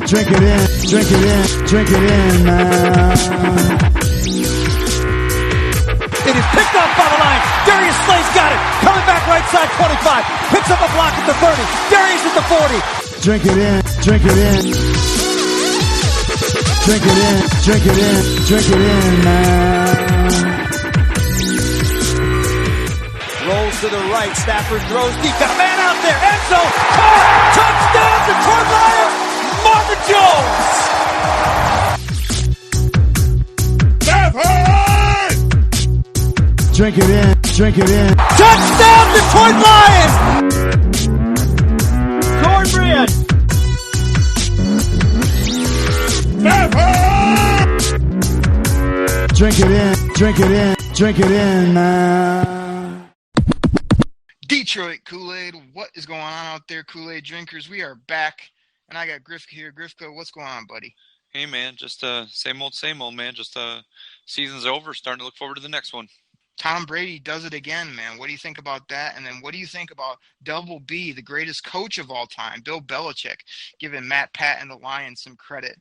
drink it in, drink it in, drink it in, man. It is picked up by the line. Darius Slay's got it. Coming back right side 25. Picks up a block at the 30. Darius at the 40. Drink it in, drink it in. Drink it in, drink it in, drink it in, man. Rolls to the right. Stafford throws deep. Got a man out there. End zone. Caught. Touchdown, Detroit Lions. Marvin Jones. Stafford! Drink it in, drink it in. Touchdown, Detroit Lions! Cornbread! Drink it in, drink it in, drink it in, man. Detroit Kool-Aid, what is going on out there, Kool-Aid drinkers? We are back, and I got Grifka here. Grifka, what's going on, buddy? Hey, man, just same old, man. Just season's over, starting to look forward to the next one. Tom Brady does it again, man. What do you think about that? And then what do you think about Double B, the greatest coach of all time, Bill Belichick, giving Matt Pat and the Lions some credit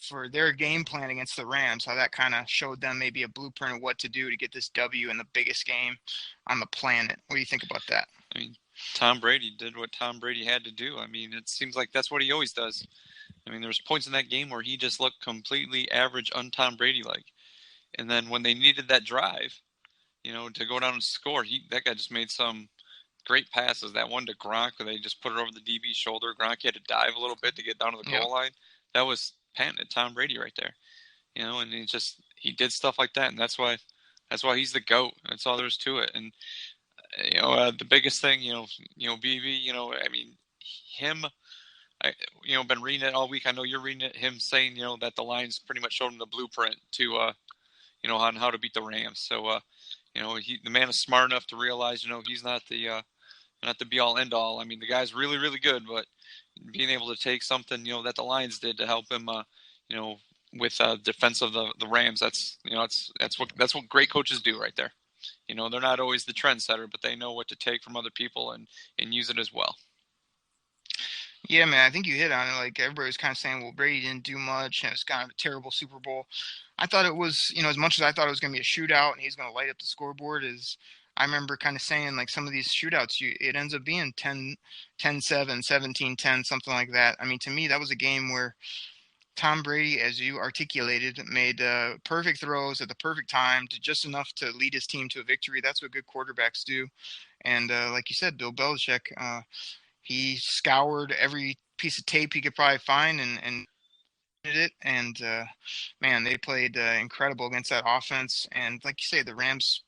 for their game plan against the Rams, how that kind of showed them maybe a blueprint of what to do to get this W in the biggest game on the planet. What do you think about that? I mean, Tom Brady did what Tom Brady had to do. I mean, it seems like that's what he always does. I mean, there was points in that game where he just looked completely average, un-Tom Brady-like. And then when they needed that drive, you know, to go down and score, that guy just made some great passes. That one to Gronk where they just put it over the DB's shoulder. Gronk had to dive a little bit to get down to the goal line. That was patented Tom Brady right there. You know, and he did stuff like that, and that's why he's the GOAT. That's all there is to it. And you know, the biggest thing, you know, BB, you know, I mean, been reading it all week. I know you're reading it. Him saying, you know, that the Lions pretty much showed him the blueprint to, you know, on how to beat the Rams. So, you know, the man is smart enough to realize, you know, he's not the be all end all. I mean, the guy's really, really good, but being able to take something, you know, that the Lions did to help him, you know, with defense of the Rams, that's what great coaches do right there. You know, they're not always the trendsetter, but they know what to take from other people and use it as well. Yeah, man, I think you hit on it. Like, everybody was kind of saying, well, Brady didn't do much, and it was kind of a terrible Super Bowl. I thought it was, you know, as much as I thought it was going to be a shootout and he's going to light up the scoreboard, I remember kind of saying, like, some of these shootouts, it ends up being 10-7, 17-10, something like that. I mean, to me, that was a game where Tom Brady, as you articulated, made perfect throws at the perfect time, to just enough to lead his team to a victory. That's what good quarterbacks do. And like you said, Bill Belichick, he scoured every piece of tape he could probably find and did it. And man, they played incredible against that offense. And like you say, the Rams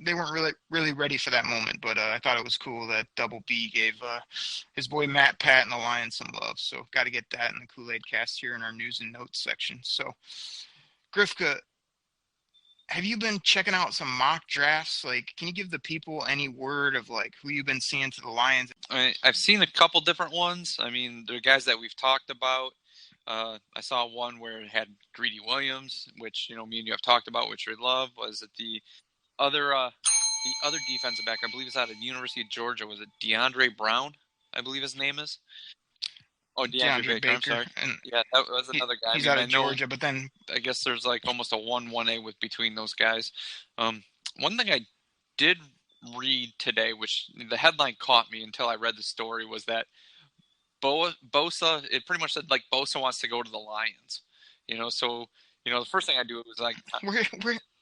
they weren't really ready for that moment. But I thought it was cool that Double B gave his boy Matt Pat and the Lions some love. So got to get that in the Kool-Aid cast here in our news and notes section. So Grifka, have you been checking out some mock drafts? Like, can you give the people any word of, like, who you've been seeing to the Lions? I've seen a couple different ones. I mean, they're guys that we've talked about. I saw one where it had Greedy Williams, which, you know, me and you have talked about, which we love. Was it the other defensive back? I believe it's out of the University of Georgia. Was it DeAndre Brown? I believe his name is. Oh, DeAndre Baker. I'm sorry. And yeah, that was another guy. He's out of Georgia, but then I guess there's like almost a 1-1A between those guys. One thing I did read today, which the headline caught me until I read the story, was that Bosa. It pretty much said like Bosa wants to go to the Lions. You know, so you know the first thing I do was like,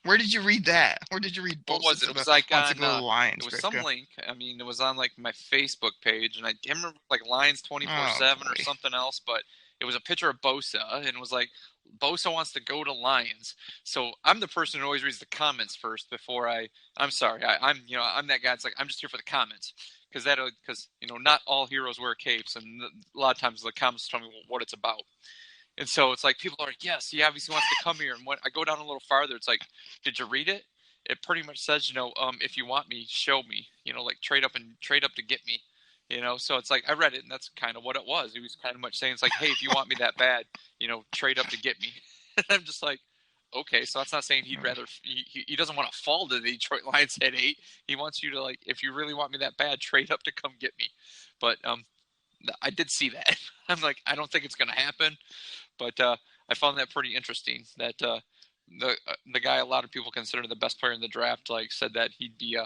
Where did you read that? Where did you read Bosa? What was it? It was like on Lions, it was some link. I mean, it was on like my Facebook page, and I can't remember like Lions 24/7 or something else, but it was a picture of Bosa, and it was like Bosa wants to go to Lions. So I'm the person who always reads the comments first before I'm sorry, I'm that guy. It's like I'm just here for the comments because you know not all heroes wear capes, and a lot of times the comments tell me what it's about. And so it's like people are like, yes, he obviously wants to come here. And when I go down a little farther, it's like, did you read it? It pretty much says, you know, if you want me, show me. You know, like trade up to get me. You know, so it's like I read it, and that's kind of what it was. He was kind of much saying it's like, hey, if you want me that bad, you know, trade up to get me. And I'm just like, okay, so that's not saying he'd rather he doesn't want to fall to the Detroit Lions at 8. He wants you to, like, if you really want me that bad, trade up to come get me. But I did see that. I'm like, I don't think it's going to happen, but I found that pretty interesting. That the guy a lot of people consider the best player in the draft, like said that he'd be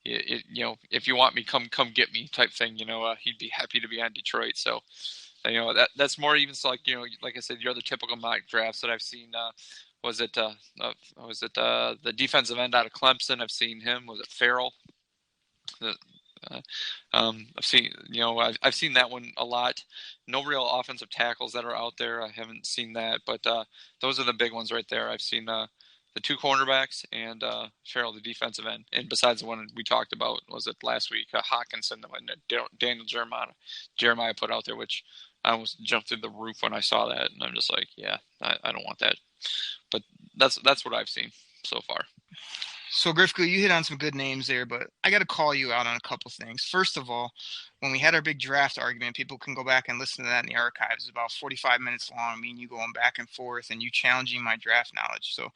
if you want me, come get me type thing. He'd be happy to be on Detroit. So that's more even so, like like I said, your other typical mock drafts that I've seen. Was it the defensive end out of Clemson? I've seen him. Was it Farrell? I've seen I've seen that one a lot. No real offensive tackles that are out there. I haven't seen that, but those are the big ones right there. I've seen the two cornerbacks and Farrell, the defensive end. And besides the one we talked about, was it last week? Hawkinson, the one that Daniel Jeremiah put out there, which I almost jumped through the roof when I saw that, and I'm just like, yeah, I don't want that. But that's what I've seen so far. So, Grifka, you hit on some good names there, but I got to call you out on a couple things. First of all, when we had our big draft argument, people can go back and listen to that in the archives. It's about 45 minutes long, me and you going back and forth and you challenging my draft knowledge. So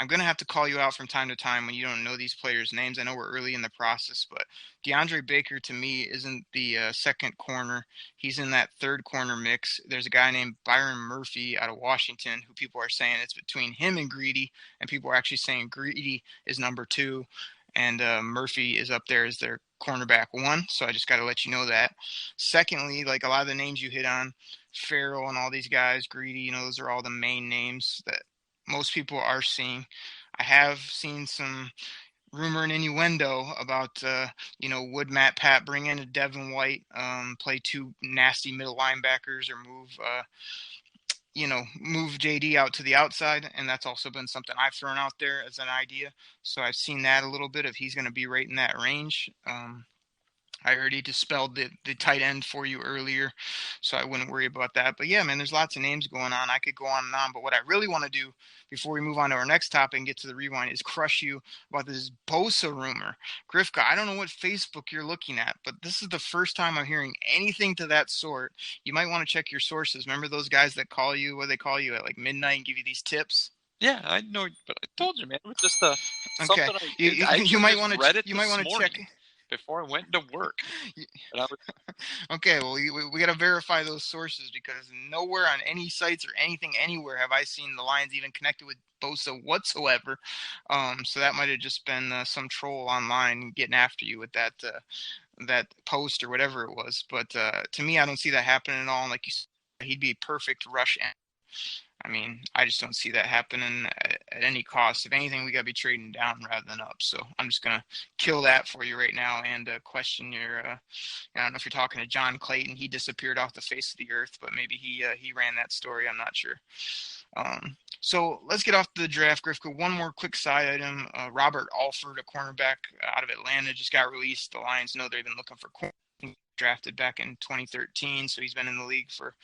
I'm going to have to call you out from time to time when you don't know these players' names. I know we're early in the process, but DeAndre Baker, to me, isn't the second corner. He's in that third corner mix. There's a guy named Byron Murphy out of Washington who people are saying it's between him and Greedy, and people are actually saying Greedy is number 2, and Murphy is up there as their cornerback 1. So I just got to let you know that. Secondly, like a lot of the names you hit on, Farrell and all these guys, Greedy, those are all the main names that most people are seeing. I have seen some rumor and innuendo about, would Matt Pat bring in a Devin White, play 2 nasty middle linebackers, or move JD out to the outside. And that's also been something I've thrown out there as an idea. So I've seen that a little bit, if he's going to be right in that range. I heard he dispelled the tight end for you earlier, so I wouldn't worry about that. But yeah, man, there's lots of names going on. I could go on and on, but what I really want to do before we move on to our next topic and get to the rewind is crush you about this Bosa rumor. Grifka, I don't know what Facebook you're looking at, but this is the first time I'm hearing anything to that sort. You might want to check your sources. Remember those guys that call you, what they call you at like midnight and give you these tips? Yeah, I know, but I told you, man, it was just okay. something You might want to check before I went to work. Okay, well, we got to verify those sources, because nowhere on any sites or anything anywhere have I seen the Lions even connected with Bosa whatsoever. So that might have just been some troll online getting after you with that post or whatever it was. But to me, I don't see that happening at all. And like you said, he'd be a perfect rush end. I mean, I just don't see that happening at any cost. If anything, we got to be trading down rather than up. So I'm just going to kill that for you right now and question your I don't know if you're talking to John Clayton. He disappeared off the face of the earth, but maybe he ran that story. I'm not sure. So let's get off the draft, Grifka. One more quick side item. Robert Alford, a cornerback out of Atlanta, just got released. The Lions know they've been looking for corner, drafted back in 2013, so he's been in the league for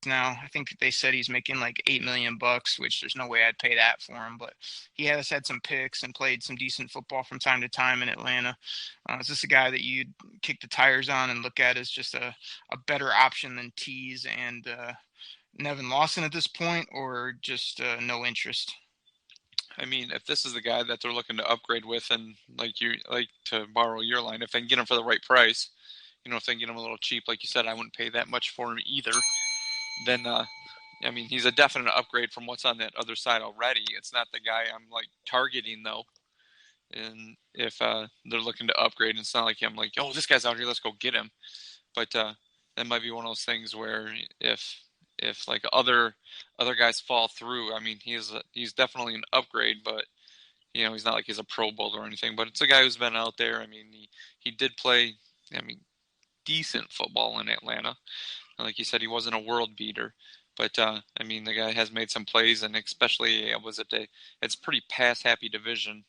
now. I think they said he's making like $8 million, which there's no way I'd pay that for him, but he has had some picks and played some decent football from time to time in Atlanta. Is this a guy that you'd kick the tires on and look at as just a better option than Tease and Nevin Lawson at this point, or just no interest? I mean, if this is the guy that they're looking to upgrade with, and like to borrow your line, if they can get him for the right price, if they can get him a little cheap, like you said, I wouldn't pay that much for him either. Then, I mean, he's a definite upgrade from what's on that other side already. It's not the guy I'm like targeting though. And if they're looking to upgrade, it's not like I'm like, oh, this guy's out here, let's go get him. But that might be one of those things where if like other guys fall through, I mean, he's definitely an upgrade, but he's not like he's a Pro Bowler or anything. But it's a guy who's been out there. I mean, he did play, decent football in Atlanta. Like you said, he wasn't a world beater, but I mean, the guy has made some plays, and especially it's pretty pass happy division.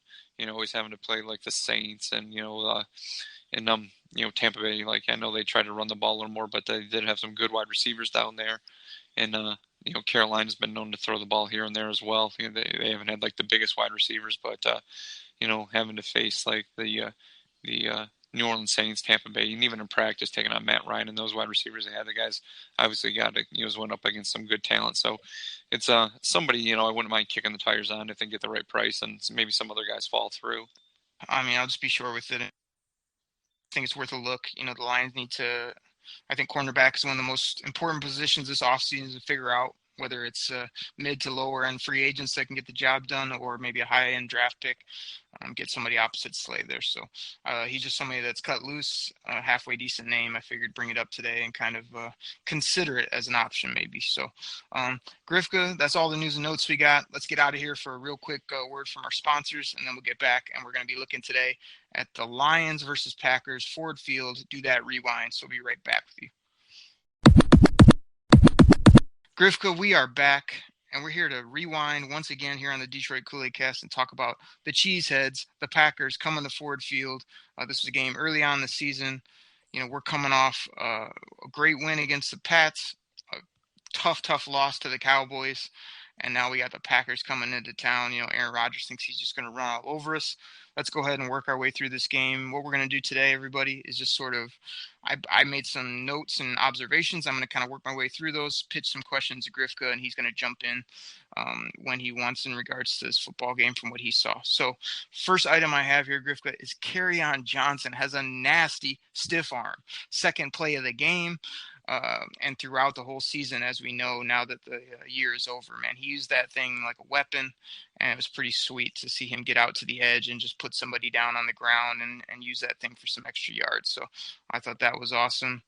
Always having to play like the Saints and Tampa Bay. Like I know they try to run the ball a little more, but they did have some good wide receivers down there, and Carolina's been known to throw the ball here and there as well. They haven't had like the biggest wide receivers, but having to face like the New Orleans Saints, Tampa Bay, and even in practice, taking on Matt Ryan and those wide receivers they had, the guys obviously went up against some good talent. So it's somebody, I wouldn't mind kicking the tires on if they get the right price, and maybe some other guys fall through. I mean, I'll just be sure with it. I think it's worth a look. The Lions need to I think cornerback is one of the most important positions this offseason to figure out, whether it's mid to lower end free agents that can get the job done, or maybe a high end draft pick, get somebody opposite Slay there. So he's just somebody that's cut loose, halfway decent name. I figured bring it up today and kind of consider it as an option maybe. So Grifka, that's all the news and notes we got. Let's get out of here for a real quick word from our sponsors, and then we'll get back, and we're going to be looking today at the Lions versus Packers, Ford Field. Do that rewind. So we'll be right back with you. Grifka, we are back, and we're here to rewind once again here on the Detroit Kool-Aid Cast and talk about the Cheeseheads, the Packers coming to Ford Field. This was a game early on in the season. We're coming off a great win against the Pats, a tough loss to the Cowboys, and now we got the Packers coming into town. Aaron Rodgers thinks he's just going to run all over us. Let's go ahead and work our way through this game. What we're going to do today, everybody, is just sort of, I made some notes and observations. I'm going to kind of work my way through those, pitch some questions to Grifka, and he's going to jump in when he wants in regards to this football game from what he saw. So first item I have here, Grifka, is Kerryon Johnson has a nasty stiff arm. Second play of the game. And throughout the whole season, as we know now that the year is over, man, he used that thing like a weapon, and it was pretty sweet to see him get out to the edge and just put somebody down on the ground and use that thing for some extra yards. So I thought that was awesome.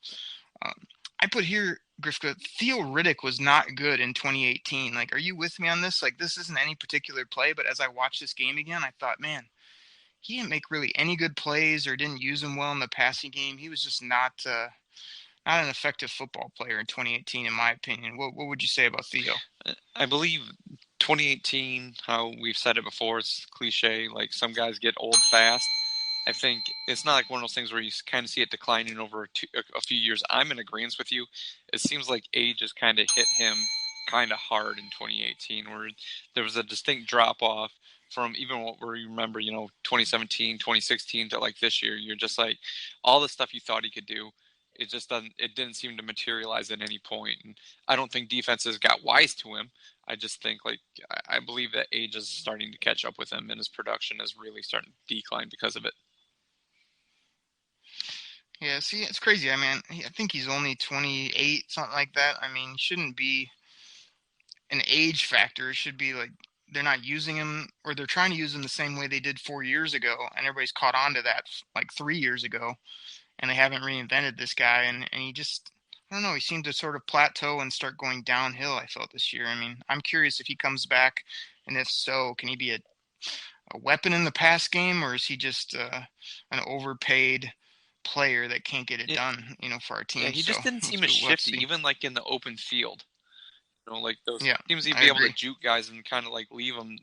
I put here, Grifka, Theo Riddick was not good in 2018. Like, are you with me on this? Like, this isn't any particular play, but as I watched this game again, I thought, man, he didn't make really any good plays or didn't use him well in the passing game. He was just not an effective football player in 2018, in my opinion. What would you say about Theo? I believe 2018, how we've said it before, it's cliche, like some guys get old fast. I think it's not like one of those things where you kind of see it declining over a few years. I'm in agreement with you. It seems like age has kind of hit him kind of hard in 2018, where there was a distinct drop-off from even what we remember, 2017, 2016 to like this year. You're just like, all the stuff you thought he could do, it didn't seem to materialize at any point. And I don't think defenses got wise to him. I just think I believe that age is starting to catch up with him, and his production is really starting to decline because of it. Yeah, see, it's crazy. I mean, I think he's only 28, something like that. I mean, shouldn't be an age factor. It should be like they're not using him, or they're trying to use him the same way they did 4 years ago, and everybody's caught on to that like 3 years ago. And they haven't reinvented this guy, and he just, I don't know, he seemed to sort of plateau and start going downhill, I felt, this year. I mean, I'm curious if he comes back, and if so, can he be a weapon in the pass game, or is he just an overpaid player that can't get it done, for our team? Yeah, he just didn't seem as shifty, even like in the open field. Like those teams he'd be able to juke guys and kind of like leave them,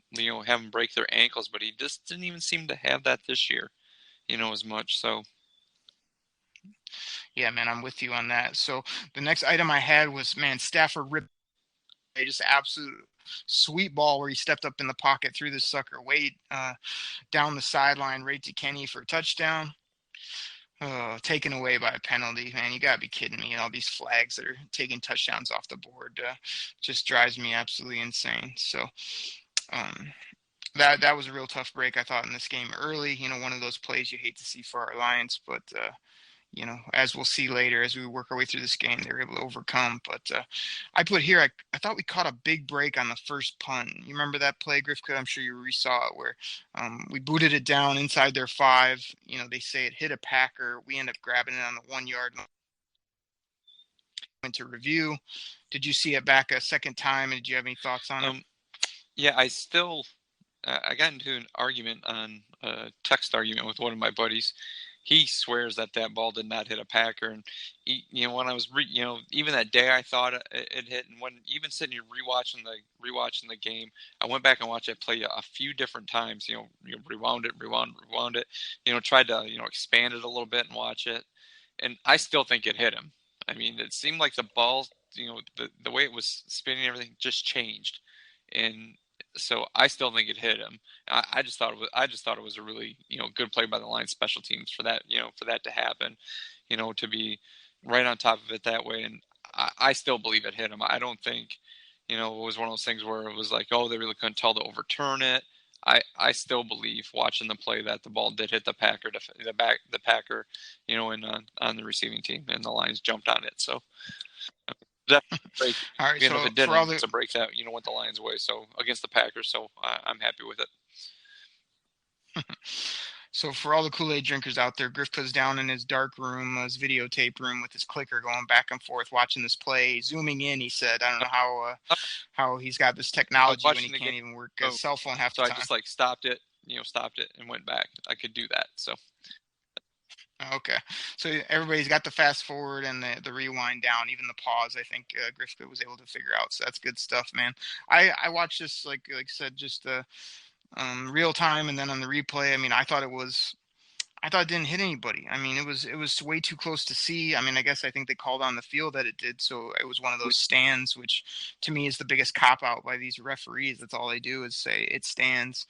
have them break their ankles, but he just didn't even seem to have that this year, as much, so... Yeah, man, I'm with you on that. So the next item I had was, man, Stafford ripped just absolute sweet ball where he stepped up in the pocket, threw this sucker way down the sideline, right to Kenny for a touchdown. Taken away by a penalty, man. You got to be kidding me. All these flags that are taking touchdowns off the board just drives me absolutely insane. So that was a real tough break, I thought, in this game early. One of those plays you hate to see for our Lions, but as we'll see later, as we work our way through this game, they're able to overcome. But I put here, I thought we caught a big break on the first punt. You remember that play, Grifka? I'm sure you resaw it, where we booted it down inside their 5. They say it hit a Packer. We end up grabbing it on the 1 yard line. Went to review. Did you see it back a second time, and did you have any thoughts on it? Yeah, I got into an argument on a text argument with one of my buddies. He swears that ball did not hit a Packer, and when I was even that day I thought it hit, and when even sitting here rewatching the game, I went back and watched it play a few different times. Rewound it, tried to expand it a little bit and watch it, and I still think it hit him. I mean, it seemed like the ball, the way it was spinning, everything just changed, and so I still think it hit him. I just thought it was a really good play by the Lions special teams for that to happen, to be right on top of it that way. And I still believe it hit him. I don't think it was one of those things where it was like, oh, they really couldn't tell to overturn it. I still believe watching the play that the ball did hit the Packer the Packer, on the receiving team, and the Lions jumped on it. So definitely a break. All right, Even if so it for all didn't, it's the a break that went the Lions' way. So against the Packers, so I'm happy with it. So for all the Kool-Aid drinkers out there, Grifka's down in his dark room, his videotape room, with his clicker going back and forth, watching this play, zooming in. He said, "I don't know how he's got this technology when he can't even work his cell phone half the So time." I just stopped it and went back. I could do that. So Okay, so everybody's got the fast forward and the rewind down, even the pause. I think Grifka was able to figure out. So that's good stuff, man. I watched this like I said, just real time, and then on the replay. I mean, I thought it didn't hit anybody. I mean, it was way too close to see. I mean, I think they called on the field that it did, so it was one of those stands, which to me is the biggest cop out by these referees. That's all they do is say it stands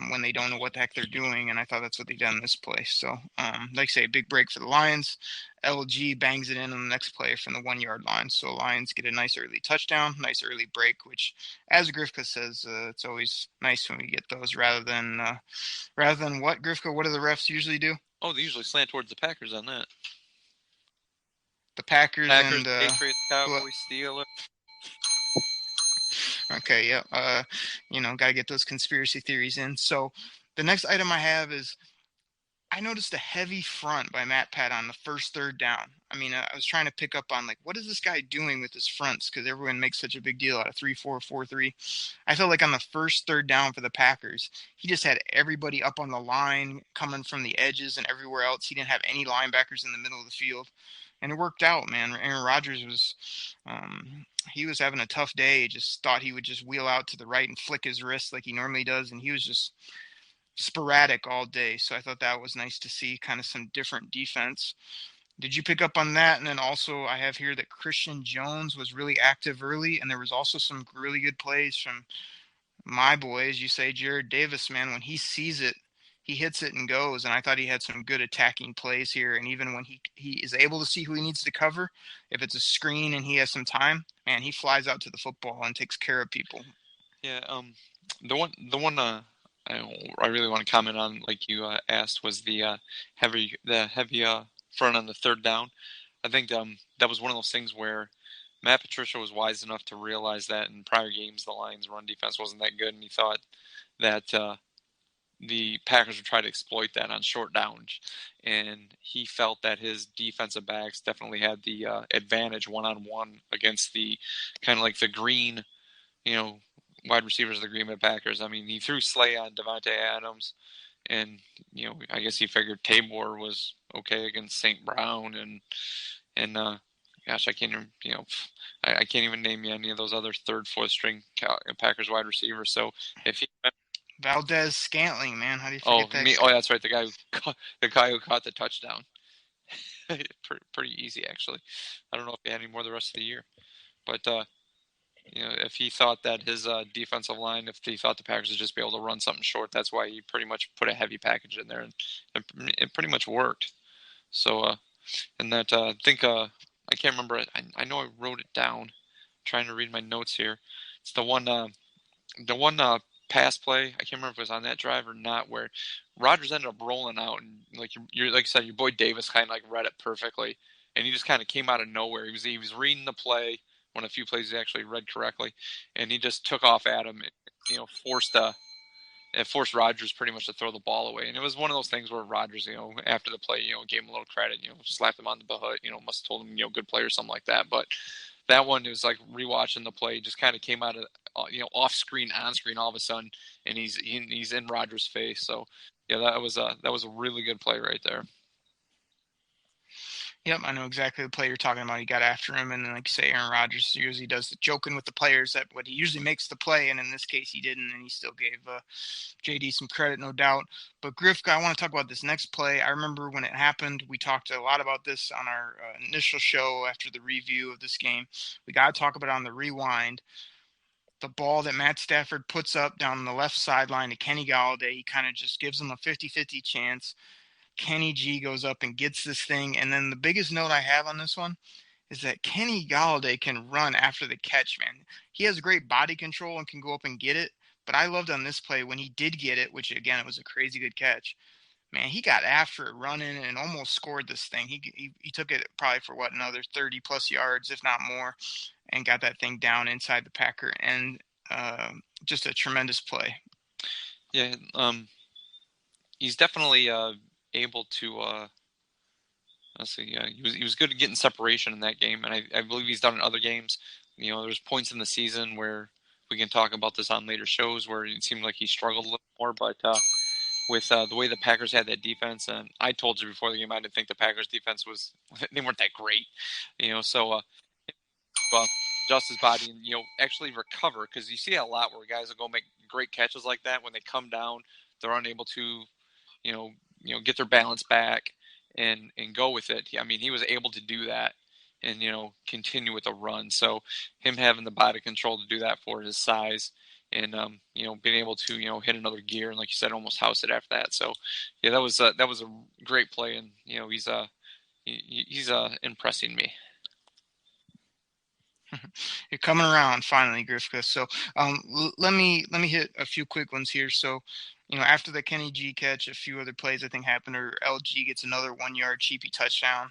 when they don't know what the heck they're doing, and I thought that's what they did in this play. So, like I say, big break for the Lions. LG bangs it in on the next play from the 1 yard line. So Lions get a nice early touchdown, nice early break, which, as Grifka says, it's always nice when we get those rather than what, Grifka? What do the refs usually do? oh, they usually slant towards the Packers on that. The Packers and Patriots, Cowboys, Steelers. Okay, yeah. Gotta get those conspiracy theories in. So the next item I have is I noticed a heavy front by Matt Pat on the first third down. I mean, I was trying to pick up on, like, what is this guy doing with his fronts? Because everyone makes such a big deal out of 3-4, 4-3. I felt like on the first third down for the Packers, he just had everybody up on the line coming from the edges and everywhere else. He didn't have any linebackers in the middle of the field. And it worked out, man. Aaron Rodgers he was having a tough day. Just thought he would just wheel out to the right and flick his wrist like he normally does. And he was just sporadic all day. So I thought that was nice to see, kind of some different defense. Did you pick up on that? And then also I have here that Christian Jones was really active early, and there was also some really good plays from my boy, as you say, Jared Davis, man. When he sees it, he hits it and goes. And I thought he had some good attacking plays here. And even when he is able to see who he needs to cover, if it's a screen and he has some time, man, he flies out to the football and takes care of people. Yeah, the one I really want to comment on, like you asked, was the heavy front on the third down. I think that was one of those things where Matt Patricia was wise enough to realize that in prior games the Lions' run defense wasn't that good, and he thought that the Packers would try to exploit that on short downs. And he felt that his defensive backs definitely had the advantage one-on-one against the kind of like the green, wide receivers of the Green Bay Packers. I mean, he threw Slay on Devontae Adams, and I guess he figured Tabor was okay against St. Brown, and gosh, I can't even I can't even name you any of those other third, fourth string Packers wide receivers. So if he Valdez Scantling, man, how do you forget that? Oh, that's right, the guy who caught the touchdown. Pretty easy, actually. I don't know if he had any more the rest of the year, but if he thought that his defensive line, if he thought the Packers would just be able to run something short, that's why he pretty much put a heavy package in there, and it pretty much worked. So, and that I think I can't remember it. I know I wrote it down. I'm trying to read my notes here. It's the one pass play. I can't remember if it was on that drive or not, where Rodgers ended up rolling out, and like you said, your boy Davis kind of like read it perfectly, and he just kind of came out of nowhere. He was reading the play, one of the few plays he actually read correctly, and he just took off at him. Forced Rodgers pretty much to throw the ball away, and it was one of those things where Rodgers, after the play, gave him a little credit, slapped him on the butt, must have told him, good play or something like that, but. That one, it was like rewatching the play, just kind of came out of off screen, on screen all of a sudden, and he's in Rodgers' face. So yeah, that was a really good play right there. Yep, I know exactly the play you're talking about. He got after him, and then, like you say, Aaron Rodgers usually does the joking with the players that what he usually makes the play, and in this case he didn't, and he still gave JD some credit, no doubt. But Grifka, I want to talk about this next play. I remember when it happened, we talked a lot about this on our initial show after the review of this game. We got to talk about it on the rewind. The ball that Matt Stafford puts up down the left sideline to Kenny Galladay, he kind of just gives him a 50-50 chance. Kenny G goes up and gets this thing. And then the biggest note I have on this one is that Kenny Galladay can run after the catch, man. He has great body control and can go up and get it, But I loved on this play when he did get it, which again, it was a crazy good catch. Man, he got after it running and almost scored this thing. He took it probably for another 30 plus yards, if not more, and got that thing down inside the Packer, and just a tremendous play. Yeah, he's definitely able to. Let's see. He was good at getting separation in that game, and I believe he's done in other games. There's points in the season where we can talk about this on later shows where it seemed like he struggled a little more, but with the way the Packers had that defense, and I told you before the game, I didn't think the Packers defense they weren't that great, so adjust his body and, actually recover, because you see a lot where guys will go make great catches like that. When they come down, they're unable to, get their balance back and go with it. I mean, he was able to do that and, continue with a run. So him having the body control to do that for his size and, being able to, hit another gear and, like you said, almost house it after that. So, yeah, that was a great play, and, he's impressing me. You're coming around finally, Grifka. So let me hit a few quick ones here. So, after the Kenny G catch, a few other plays I think happened, or LG gets another 1 yard cheapy touchdown.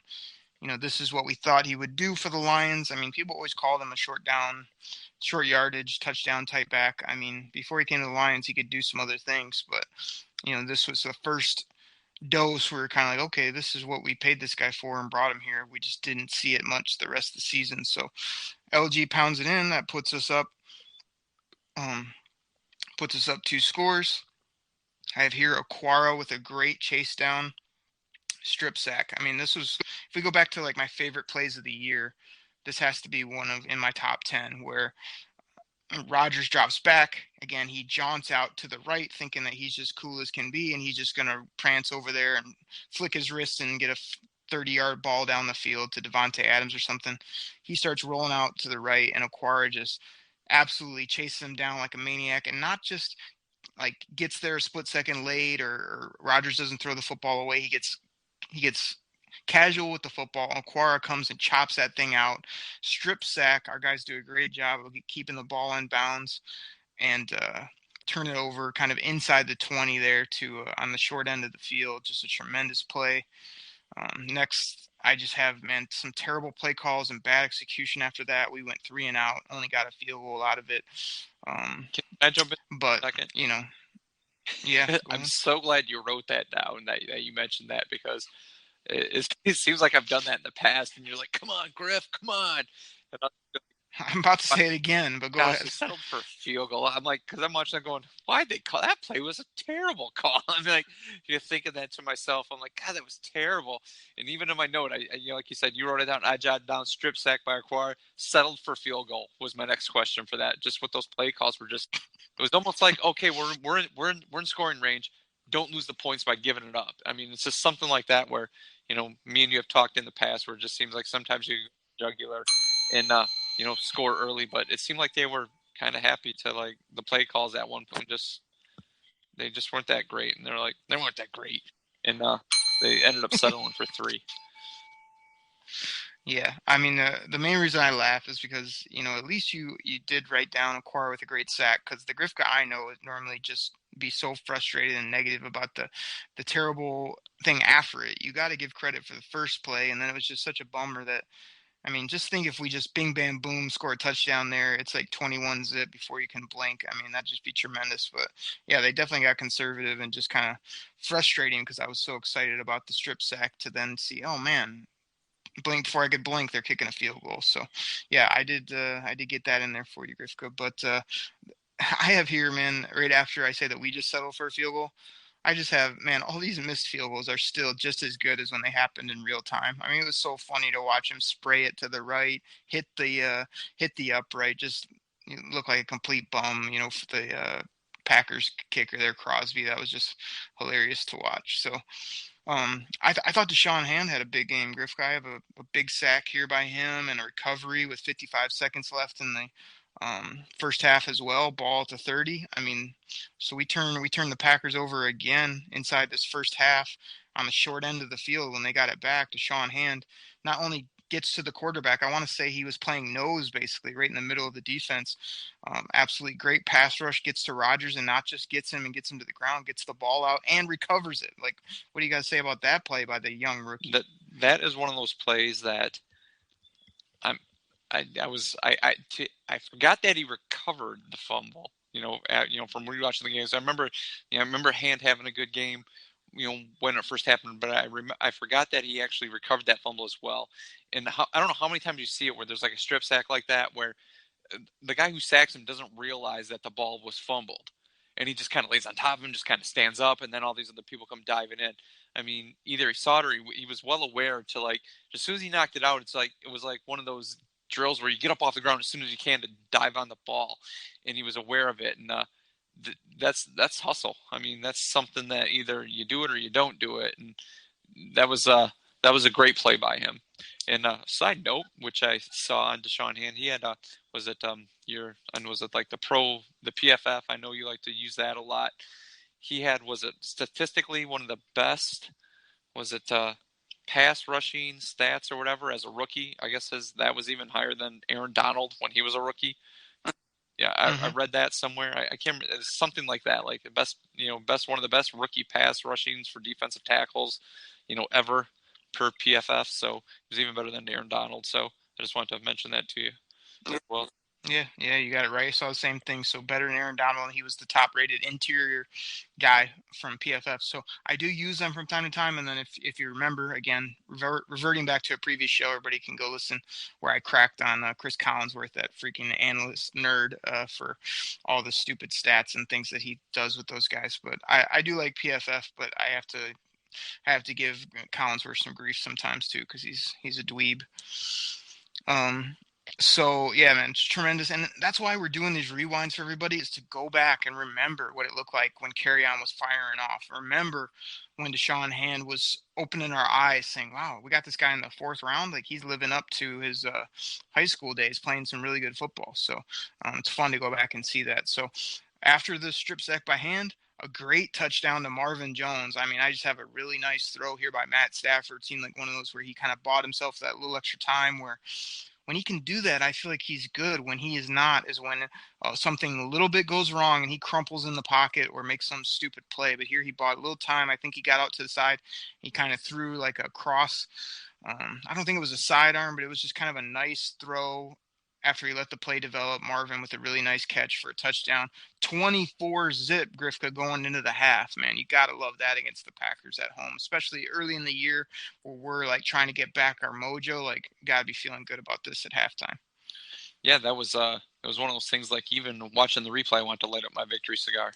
This is what we thought he would do for the Lions. I mean, people always called him a short yardage, touchdown type back. I mean, before he came to the Lions, he could do some other things, but this was the first dose where we're kind of like, okay, this is what we paid this guy for and brought him here. We just didn't see it much the rest of the season. So LG pounds it in. That puts us up 2 scores. I have here Aquara with a great chase down strip sack. I mean, this was, if we go back to like my favorite plays of the year, this has to be in my top 10, where Rodgers drops back. Again, he jaunts out to the right thinking that he's just cool as can be, and he's just going to prance over there and flick his wrist and get a 30-yard ball down the field to Devontae Adams or something. He starts rolling out to the right, and Aquara just absolutely chases him down like a maniac, and not just like gets there a split second late, or Rodgers doesn't throw the football away. He gets casual with the football. Aquara comes and chops that thing out. Strip sack. Our guys do a great job of keeping the ball in bounds and turn it over kind of inside the 20 there to on the short end of the field. Just a tremendous play. Next, I just have, some terrible play calls and bad execution after that. We went 3 and out, only got a field goal out of it. Can I jump in but, for a second? Yeah. I'm so glad you wrote that down, that you mentioned that, because it seems like I've done that in the past, and you're like, come on, Griff, come on. And I'm about to say it again, but go ahead. They settled for a field goal. I'm like, because I'm watching that going, why'd they call that play? Was a terrible call. I'm like, you're thinking that to myself. I'm like, God, that was terrible. And even in my note, I like you said, you wrote it down. I jotted down strip sack by Aquara, settled for field goal was my next question for that. Just what those play calls were just. It was almost like, okay, we're in scoring range. Don't lose the points by giving it up. I mean, it's just something like that where, me and you have talked in the past where it just seems like sometimes you jugular and score early, but it seemed like they were kind of happy to, like, the play calls at one point they just weren't that great, and they weren't that great, and they ended up settling for 3. Yeah, I mean, the main reason I laugh is because, at least you did write down Aquara with a great sack, because the Grifka I know would normally just be so frustrated and negative about the terrible thing after it. You got to give credit for the first play, and then it was just such a bummer that, I mean, just think if we just bing, bam, boom, score a touchdown there, it's like 21 zip before you can blink. I mean, that'd just be tremendous. But, yeah, they definitely got conservative and just kind of frustrating, because I was so excited about the strip sack to then see, oh, man, blink before I could blink, they're kicking a field goal. So, yeah, I did get that in there for you, Grifka. But I have here, man, right after I say that we just settled for a field goal, I just have, man, all these missed field goals are still just as good as when they happened in real time. I mean, it was so funny to watch him spray it to the right, hit the upright, just look like a complete bum, for the Packers kicker there, Crosby. That was just hilarious to watch. So I thought Deshaun Hand had a big game, Grifka. I have a big sack here by him and a recovery with 55 seconds left in the first half as well, ball to 30. I mean, so we turn the Packers over again inside this first half on the short end of the field when they got it back. Deshaun Hand not only gets to the quarterback. I want to say he was playing nose, basically, right in the middle of the defense. Absolutely great pass rush, gets to Rodgers, and not just gets him to the ground, gets the ball out and recovers it. Like, what do you guys say about that play by the young rookie? That is one of those plays that I forgot that he recovered the fumble. From rewatching the games, I remember Hand having a good game, when it first happened, but I forgot that he actually recovered that fumble as well. And I don't know how many times you see it where there's like a strip sack like that, where the guy who sacks him doesn't realize that the ball was fumbled, and he just kind of lays on top of him, just kind of stands up, and then all these other people come diving in. I mean, either he saw it or he was well aware to, like, as soon as he knocked it out, it was like one of those drills where you get up off the ground as soon as you can to dive on the ball, and he was aware of it. And that's hustle. I mean, that's something that either you do it or you don't do it, and that was a great play by him. And side note, which I saw on Deshaun Hand, he had was it like the PFF? I know you like to use that a lot. He had, was it statistically one of the best? Was it pass rushing stats or whatever as a rookie? I guess that was even higher than Aaron Donald when he was a rookie. Yeah, I read that somewhere. I can't remember. It's something like that, like the best one of the best rookie pass rushings for defensive tackles, ever per PFF. So it was even better than Aaron Donald. So I just wanted to mention that to you. Well, Yeah, you got it right. I saw the same thing. So better than Aaron Donald, and he was the top-rated interior guy from PFF. So I do use them from time to time. And then if you remember, again, reverting back to a previous show, everybody can go listen where I cracked on Chris Collinsworth, that freaking analyst nerd, for all the stupid stats and things that he does with those guys. But I do like PFF, but I have to give Collinsworth some grief sometimes too, because he's a dweeb. So yeah, man, it's tremendous, and that's why we're doing these rewinds for everybody, is to go back and remember what it looked like when Carry-On was firing off. Remember when Deshaun Hand was opening our eyes, saying, "Wow, we got this guy in the 4th round. Like, he's living up to his high school days, playing some really good football." So it's fun to go back and see that. So after the strip sack by Hand, a great touchdown to Marvin Jones. I mean, I just have a really nice throw here by Matt Stafford. It seemed like one of those where he kind of bought himself that little extra time, where when he can do that, I feel like he's good. When he is not is when something a little bit goes wrong and he crumples in the pocket or makes some stupid play. But here he bought a little time. I think he got out to the side. He kind of threw like a cross. I don't think it was a sidearm, but it was just kind of a nice throw after he let the play develop. Marvin with a really nice catch for a touchdown. 24-zip, Grifka, going into the half. Man, you got to love that against the Packers at home, especially early in the year where we're like trying to get back our mojo. Like, got to be feeling good about this at halftime. Yeah, that was one of those things, like, even watching the replay, I wanted to light up my victory cigar.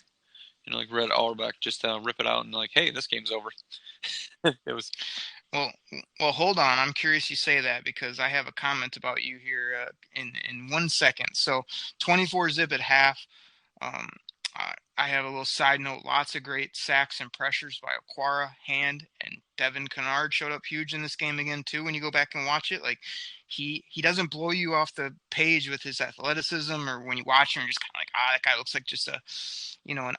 Like Red Auerbach, just rip it out and like, hey, this game's over. It was... Well, hold on. I'm curious you say that, because I have a comment about you here in 1 second. So 24-zip at half. I have a little side note. Lots of great sacks and pressures by Okwara, Hand, and Devin Kennard showed up huge in this game again too. When you go back and watch it, like, he doesn't blow you off the page with his athleticism, or when you watch him, you're just kind of like, that guy looks like just an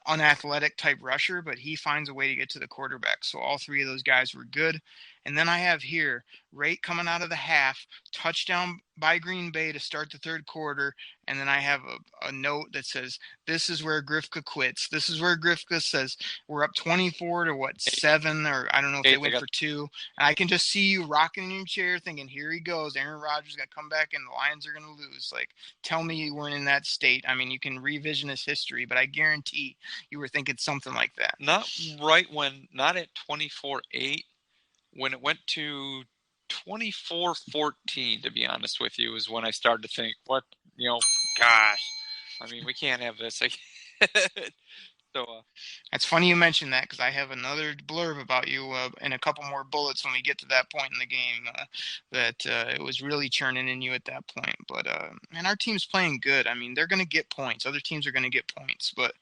unathletic type rusher, but he finds a way to get to the quarterback. So all 3 of those guys were good. And then I have here, right coming out of the half, touchdown by Green Bay to start the 3rd quarter. And then I have a note that says, this is where Grifka quits. This is where Grifka says, we're up 24 to 7, or I don't know if they went for 2. And I can just see you rocking in your chair thinking, here he goes. Aaron Rodgers is going to come back and the Lions are going to lose. Like, tell me you weren't in that state. I mean, you can revision his history, but I guarantee you were thinking something like that. Not at 24-8. When it went to 24-14, to be honest with you, is when I started to think, gosh, I mean, we can't have this. So it's funny you mentioned that, because I have another blurb about you and a couple more bullets when we get to that point in the game, that it was really churning in you at that point. But man, our team's playing good. I mean, they're going to get points. Other teams are going to get points, but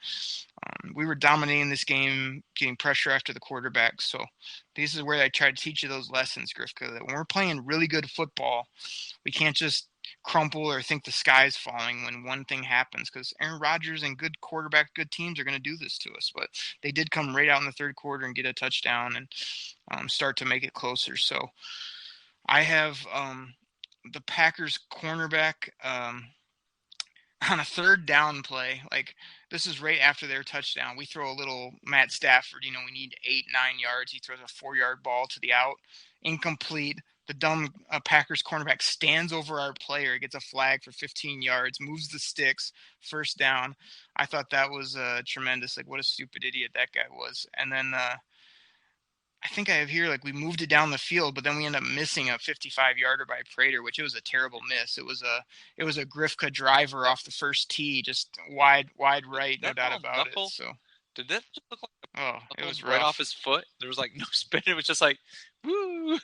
we were dominating this game, getting pressure after the quarterback. So this is where I try to teach you those lessons, Grifka, that when we're playing really good football, we can't just crumple or think the sky's falling when one thing happens, because Aaron Rodgers and good quarterback, good teams are going to do this to us. But they did come right out in the 3rd quarter and get a touchdown and start to make it closer. So I have the Packers cornerback on a third down play, like this is right after their touchdown. We throw a little Matt Stafford, we need 8-9 yards. He throws a 4-yard ball to the out, incomplete. The dumb Packers cornerback stands over our player, gets a flag for 15 yards, moves the sticks, first down. I thought that was tremendous. Like, what a stupid idiot that guy was. And then I think I have here, like, we moved it down the field, but then we end up missing a 55-yarder by Prater, which it was a terrible miss. It was a Grifka driver off the first tee, just wide right, no doubt about it. So did that just look like it was right rough. off his foot? There was like no spin. It was just like woo.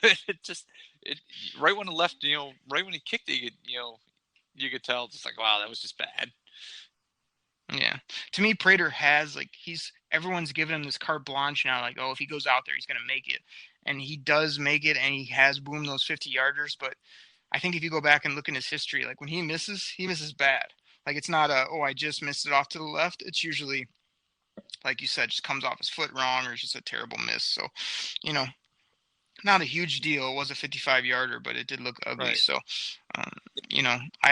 It right when it left, right when he kicked it, you could tell just like, wow, that was just bad. Yeah. To me, Prater has, like, everyone's given him this carte blanche now, like, oh, if he goes out there, he's going to make it. And he does make it, and he has boomed those 50-yarders. But I think if you go back and look in his history, like, when he misses bad. Like, it's not I just missed it off to the left. It's usually, like you said, just comes off his foot wrong, or it's just a terrible miss. So, not a huge deal. It was a 55-yarder, but it did look ugly. Right. So, I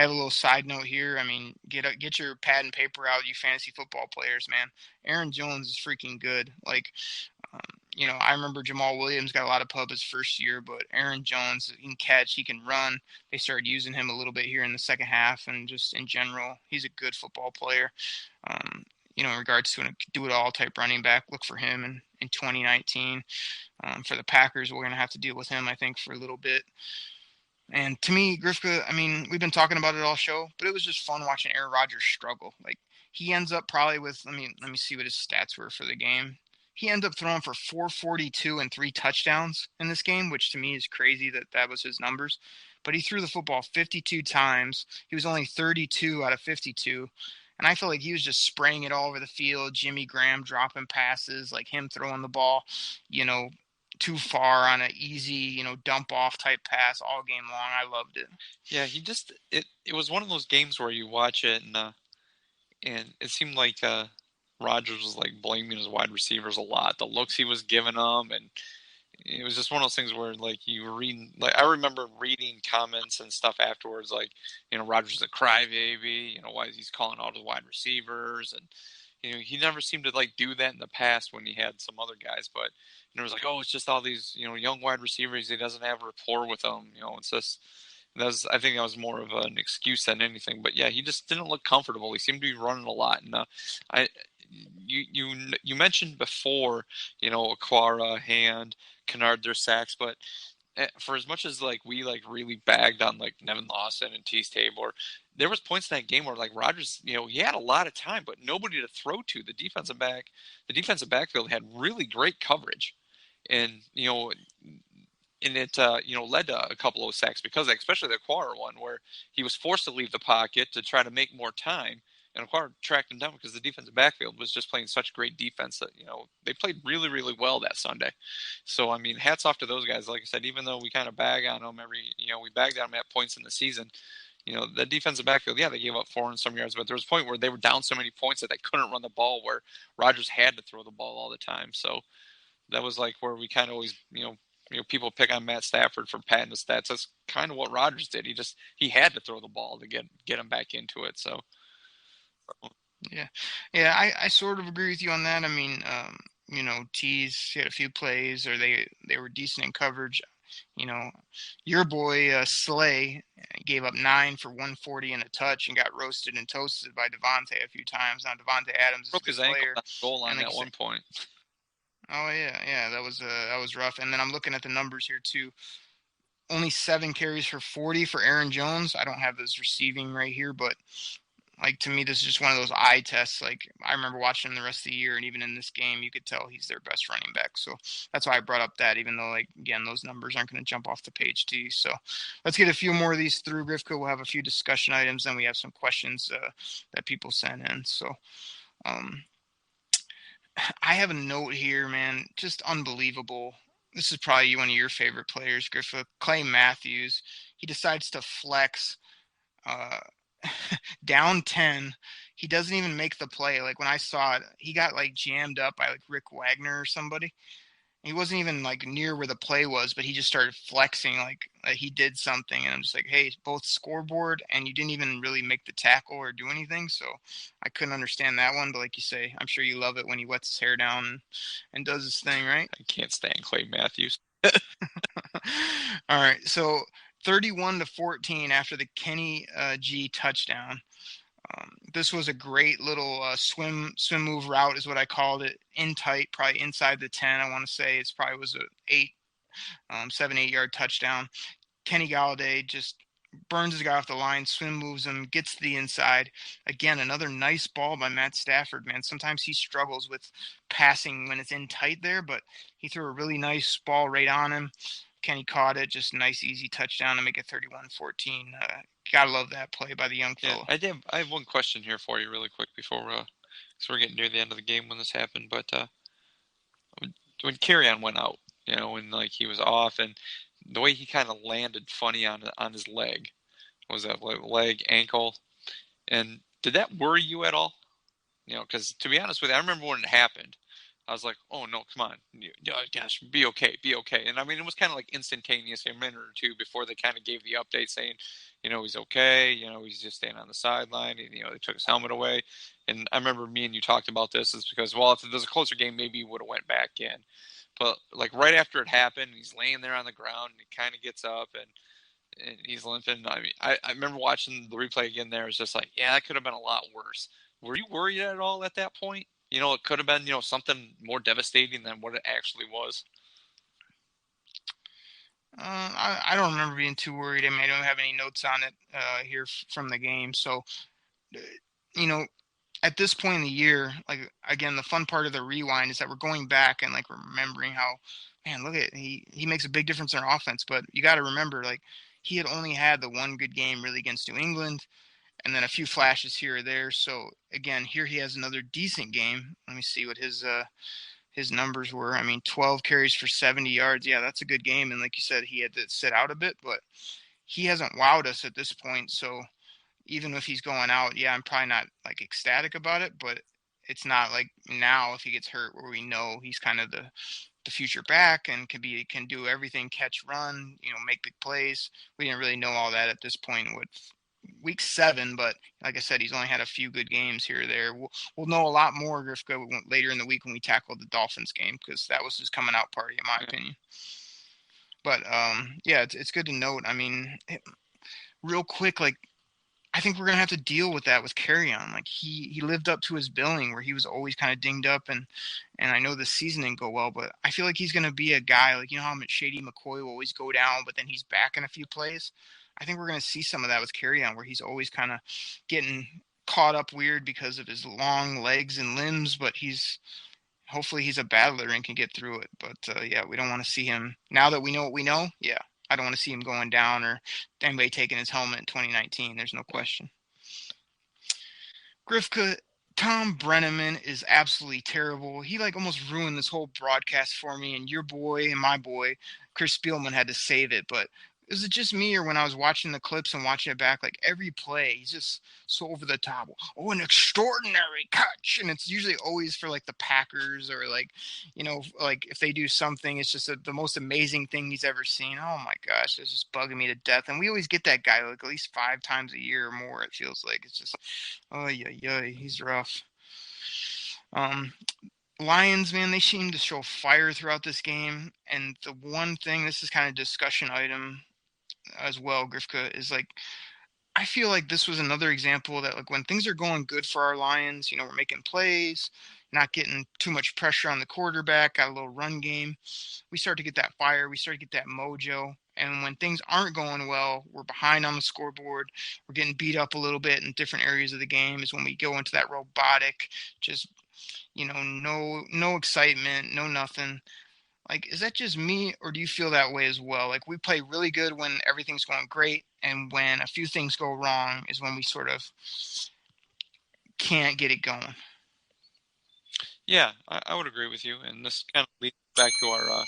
have a little side note here. I mean, get your pad and paper out, you fantasy football players, man. Aaron Jones is freaking good. Like, I remember Jamal Williams got a lot of pub his first year, but Aaron Jones, he can catch, he can run. They started using him a little bit here in the second half, and just in general, he's a good football player. In regards to a do-it-all type running back, look for him in 2019. For the Packers, we're going to have to deal with him, I think, for a little bit. And to me, Grifka, I mean, we've been talking about it all show, but it was just fun watching Aaron Rodgers struggle. Like, he ends up probably with, let me see what his stats were for the game. He ends up throwing for 442 and 3 touchdowns in this game, which to me is crazy that was his numbers. But he threw the football 52 times. He was only 32 out of 52. And I feel like he was just spraying it all over the field. Jimmy Graham dropping passes, like him throwing the ball, too far on an easy, dump off type pass all game long. I loved it. Yeah, it was one of those games where you watch it and it seemed like Rodgers was like blaming his wide receivers a lot. The looks he was giving them, and it was just one of those things where like you were reading, like I remember reading comments and stuff afterwards, like, Rodgers is a crybaby, why is he calling out the wide receivers? And, he never seemed to like do that in the past when he had some other guys, but it was like, oh, it's just all these, young wide receivers. He doesn't have rapport with them. It's just, I think that was more of an excuse than anything, but yeah, he just didn't look comfortable. He seemed to be running a lot. And, you mentioned before, Aquara, Hand, Kennard, their sacks, but for as much as like we like really bagged on like Nevin Lawson and Tease Tabor, there was points in that game where like Rodgers, he had a lot of time, but nobody to throw to. The defensive backfield had really great coverage, and and it led to a couple of sacks because, especially the Aquara one, where he was forced to leave the pocket to try to make more time. And Aquara tracked him down because the defensive backfield was just playing such great defense that, they played really, really well that Sunday. So, I mean, hats off to those guys. Like I said, even though we kind of bag on them we bagged on them at points in the season, the defensive backfield, yeah, they gave up 400 and some yards, but there was a point where they were down so many points that they couldn't run the ball, where Rodgers had to throw the ball all the time. So that was like where we kind of always, people pick on Matt Stafford for padding the stats. That's kind of what Rodgers did. He had to throw the ball to get him back into it. So. Yeah, I sort of agree with you on that. I mean, Tease had a few plays, or they were decent in coverage. Your boy Slay gave up 9 for 140 and a touch and got roasted and toasted by Devontae a few times. Now Devontae Adams is broke his ankle on goal line at one point. Oh yeah, that was rough. And then I'm looking at the numbers here too. Only 7 carries for 40 for Aaron Jones. I don't have this receiving right here, but like, to me, this is just one of those eye tests. Like, I remember watching him the rest of the year, and even in this game, you could tell he's their best running back. So that's why I brought up that, even though, like, again, those numbers aren't going to jump off the page to you. So let's get a few more of these through, Grifka. We'll have a few discussion items, and we have some questions that people sent in. So I have a note here, man, just unbelievable. This is probably one of your favorite players, Grifka. Clay Matthews. He decides to flex down 10. He doesn't even make the play. Like, when I saw it, he got like jammed up by like Rick Wagner or somebody, he wasn't even like near where the play was, but he just started flexing like he did something, and I'm just like, hey, both scoreboard and you didn't even really make the tackle or do anything. So I couldn't understand that one, but like you say, I'm sure you love it when he wets his hair down and does his thing, right? I can't stand Clay Matthews. All right, so 31-14 after the Kenny G touchdown. This was a great little swim move route is what I called it, in tight, probably inside the 10. I want to say it's probably was a 7-8 yard touchdown. Kenny Galladay just burns his guy off the line, swim moves him, gets to the inside. Again, another nice ball by Matt Stafford, man. Sometimes he struggles with passing when it's in tight there, but he threw a really nice ball right on him. Kenny caught it, just nice, easy touchdown to make it 31-14. Gotta love that play by the young fellow. Yeah, I have one question here for you really quick before so we're getting near the end of the game when this happened. But when Kerryon went out, when like he was off, and the way he kind of landed funny on his leg, was that leg, ankle, and did that worry you at all? Because to be honest with you, I remember when it happened. I was like, oh, no, come on. Gosh, be okay, be okay. And, I mean, it was kind of like instantaneous, a minute or two before they kind of gave the update saying, he's okay. He's just staying on the sideline. And, they took his helmet away. And I remember me and you talked about this is because, well, if there's a closer game, maybe he would have went back in. But, like, right after it happened, he's laying there on the ground, and he kind of gets up, and he's limping. I mean, I remember watching the replay again there. It was just like, yeah, that could have been a lot worse. Were you worried at all at that point? It could have been, something more devastating than what it actually was. I don't remember being too worried. I mean, I don't have any notes on it here from the game. So, at this point in the year, like, again, the fun part of the rewind is that we're going back and, like, remembering how, man, look at he makes a big difference in our offense. But you got to remember, like, he had only had the one good game really against New England, and then a few flashes here or there. So again, here he has another decent game. Let me see what his numbers were. I mean, 12 carries for 70 yards. Yeah, that's a good game. And like you said, he had to sit out a bit, but he hasn't wowed us at this point. So even if he's going out, yeah, I'm probably not like ecstatic about it, but it's not like now if he gets hurt where we know he's kind of the future back and can do everything, catch, run, make big plays. We didn't really know all that at this point with week 7, but like I said, he's only had a few good games here or there. We'll know a lot more, Grifka, later in the week when we tackle the Dolphins game, because that was his coming out party, in my opinion. But yeah, it's good to note. I mean, real quick, like, I think we're gonna have to deal with that with Kerryon. Like, he lived up to his billing where he was always kind of dinged up, and I know this season didn't go well, but I feel like he's gonna be a guy like, how Shady McCoy will always go down, but then he's back in a few plays. I think we're going to see some of that with Kerryon, where he's always kind of getting caught up weird because of his long legs and limbs, but hopefully he's a battler and can get through it. But yeah, we don't want to see him, now that we know what we know, yeah, I don't want to see him going down or anybody taking his helmet in 2019. There's no question. Grifka, Tom Brenneman is absolutely terrible. He almost ruined this whole broadcast for me, and your boy and my boy, Chris Spielman, had to save it, but is it just me, or when I was watching the clips and watching it back, like every play, he's just so over the top. Oh, an extraordinary catch. And it's usually always for like the Packers or like if they do something, it's just the most amazing thing he's ever seen. Oh my gosh, it's just bugging me to death. And we always get that guy like at least 5 times a year or more, it feels like. It's just, oh yeah, he's rough. Lions, man, they seem to show fire throughout this game. And the one thing, this is kind of discussion item as well, Grifka, is like, I feel like this was another example that like when things are going good for our Lions, we're making plays, not getting too much pressure on the quarterback, got a little run game, we start to get that fire, we start to get that mojo. And when things aren't going well, we're behind on the scoreboard, we're getting beat up a little bit in different areas of the game, is when we go into that robotic, just no excitement, no nothing. Like, is that just me, or do you feel that way as well? Like, we play really good when everything's going great, and when a few things go wrong is when we sort of can't get it going. Yeah, I would agree with you, and this kind of leads back to our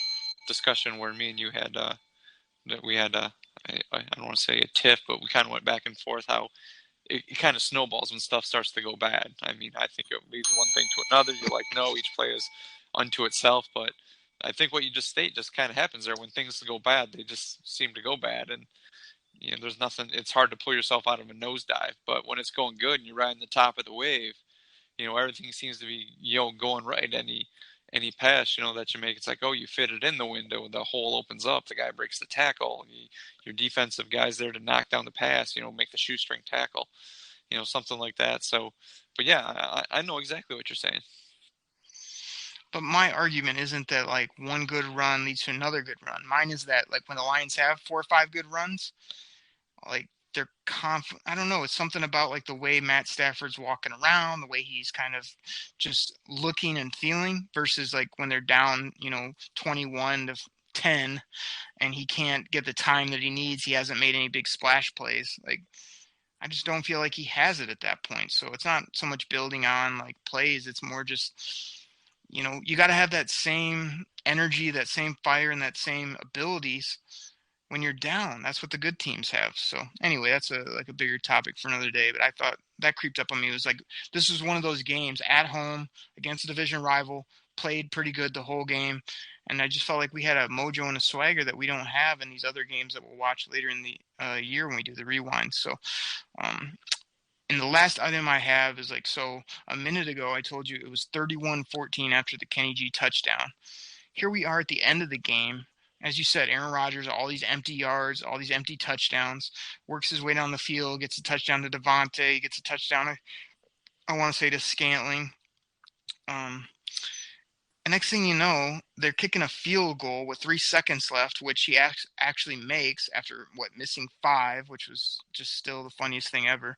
discussion where me and you had that we had I don't want to say a tiff, but we kind of went back and forth how it kind of snowballs when stuff starts to go bad. I mean, I think it leads one thing to another. You're like, no, each play is unto itself, but I think what you just state just kind of happens there. When things go bad, they just seem to go bad, and there's nothing. It's hard to pull yourself out of a nosedive. But when it's going good and you're riding the top of the wave, everything seems to be going right. Any pass that you make, it's like, oh, you fit it in the window, the hole opens up, the guy breaks the tackle, your defensive guy's there to knock down the pass, make the shoestring tackle, something like that. So, but yeah, I know exactly what you're saying. But my argument isn't that like one good run leads to another good run. Mine is that like when the Lions have 4 or 5 good runs, like they're confident. I don't know. It's something about like the way Matt Stafford's walking around, the way he's kind of just looking and feeling versus like when they're down, 21-10 and he can't get the time that he needs. He hasn't made any big splash plays. Like I just don't feel like he has it at that point. So it's not so much building on like plays. It's more just, you got to have that same energy, that same fire, and that same abilities when you're down. That's what the good teams have. So anyway, that's a bigger topic for another day. But I thought that creeped up on me. It was like this was one of those games at home against a division rival, played pretty good the whole game, and I just felt like we had a mojo and a swagger that we don't have in these other games that we'll watch later in the year when we do the rewind. So. And the last item I have is like, so a minute ago, I told you it was 31-14 after the Kenny G touchdown. Here we are at the end of the game. As you said, Aaron Rodgers, all these empty yards, all these empty touchdowns, works his way down the field, gets a touchdown to Devontae, gets a touchdown, I want to say, to Scantling. And next thing you know, they're kicking a field goal with 3 seconds left, which he actually makes after, missing 5, which was just still the funniest thing ever.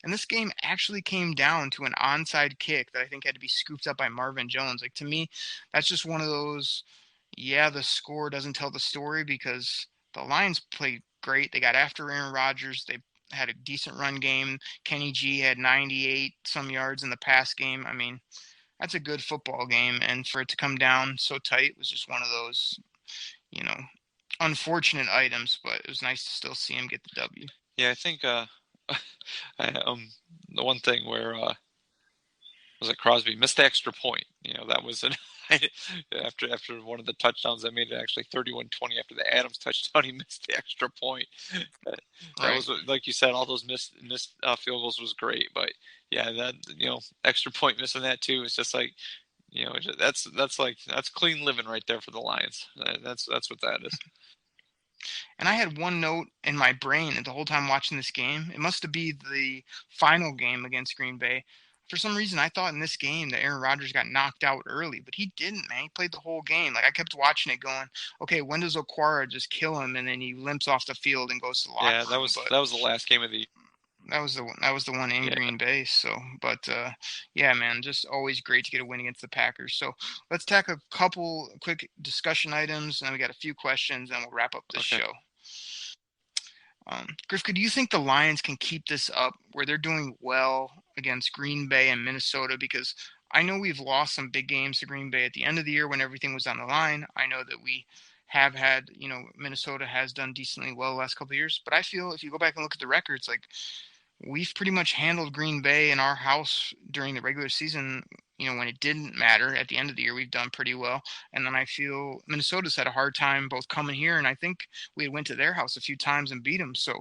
And this game actually came down to an onside kick that I think had to be scooped up by Marvin Jones. Like, to me, that's just one of those, the score doesn't tell the story because the Lions played great. They got after Aaron Rodgers. They had a decent run game. Kenny G had 98 some yards in the pass game. I mean, that's a good football game. And for it to come down so tight was just one of those, unfortunate items. But it was nice to still see him get the W. Yeah, I think the one thing where was it Crosby missed the extra point. That was after one of the touchdowns that made it actually 31-20 after the Adams touchdown. He missed the extra point. That was, like you said, all those missed field goals was great, but yeah, that extra point missing that too is just like that's clean living right there for the Lions. That's what that is. And I had one note in my brain the whole time watching this game. It must have been the final game against Green Bay. For some reason, I thought in this game that Aaron Rodgers got knocked out early, but he didn't, man. He played the whole game. Like, I kept watching it going, okay, when does Okwara just kill him? And then he limps off the field and goes to the locker room. Yeah, that was the last game of the year. That was the one in Green Bay. So, but yeah, man, just always great to get a win against the Packers. So let's tackle a couple quick discussion items, and then we got a few questions, and we'll wrap up this show. Grifka, do you think the Lions can keep this up where they're doing well against Green Bay and Minnesota? Because I know we've lost some big games to Green Bay at the end of the year when everything was on the line. I know that we have had, Minnesota has done decently well the last couple of years. But I feel if you go back and look at the records, like, we've pretty much handled Green Bay in our house during the regular season. When it didn't matter at the end of the year, we've done pretty well. And then I feel Minnesota's had a hard time both coming here, and I think we went to their house a few times and beat them. So,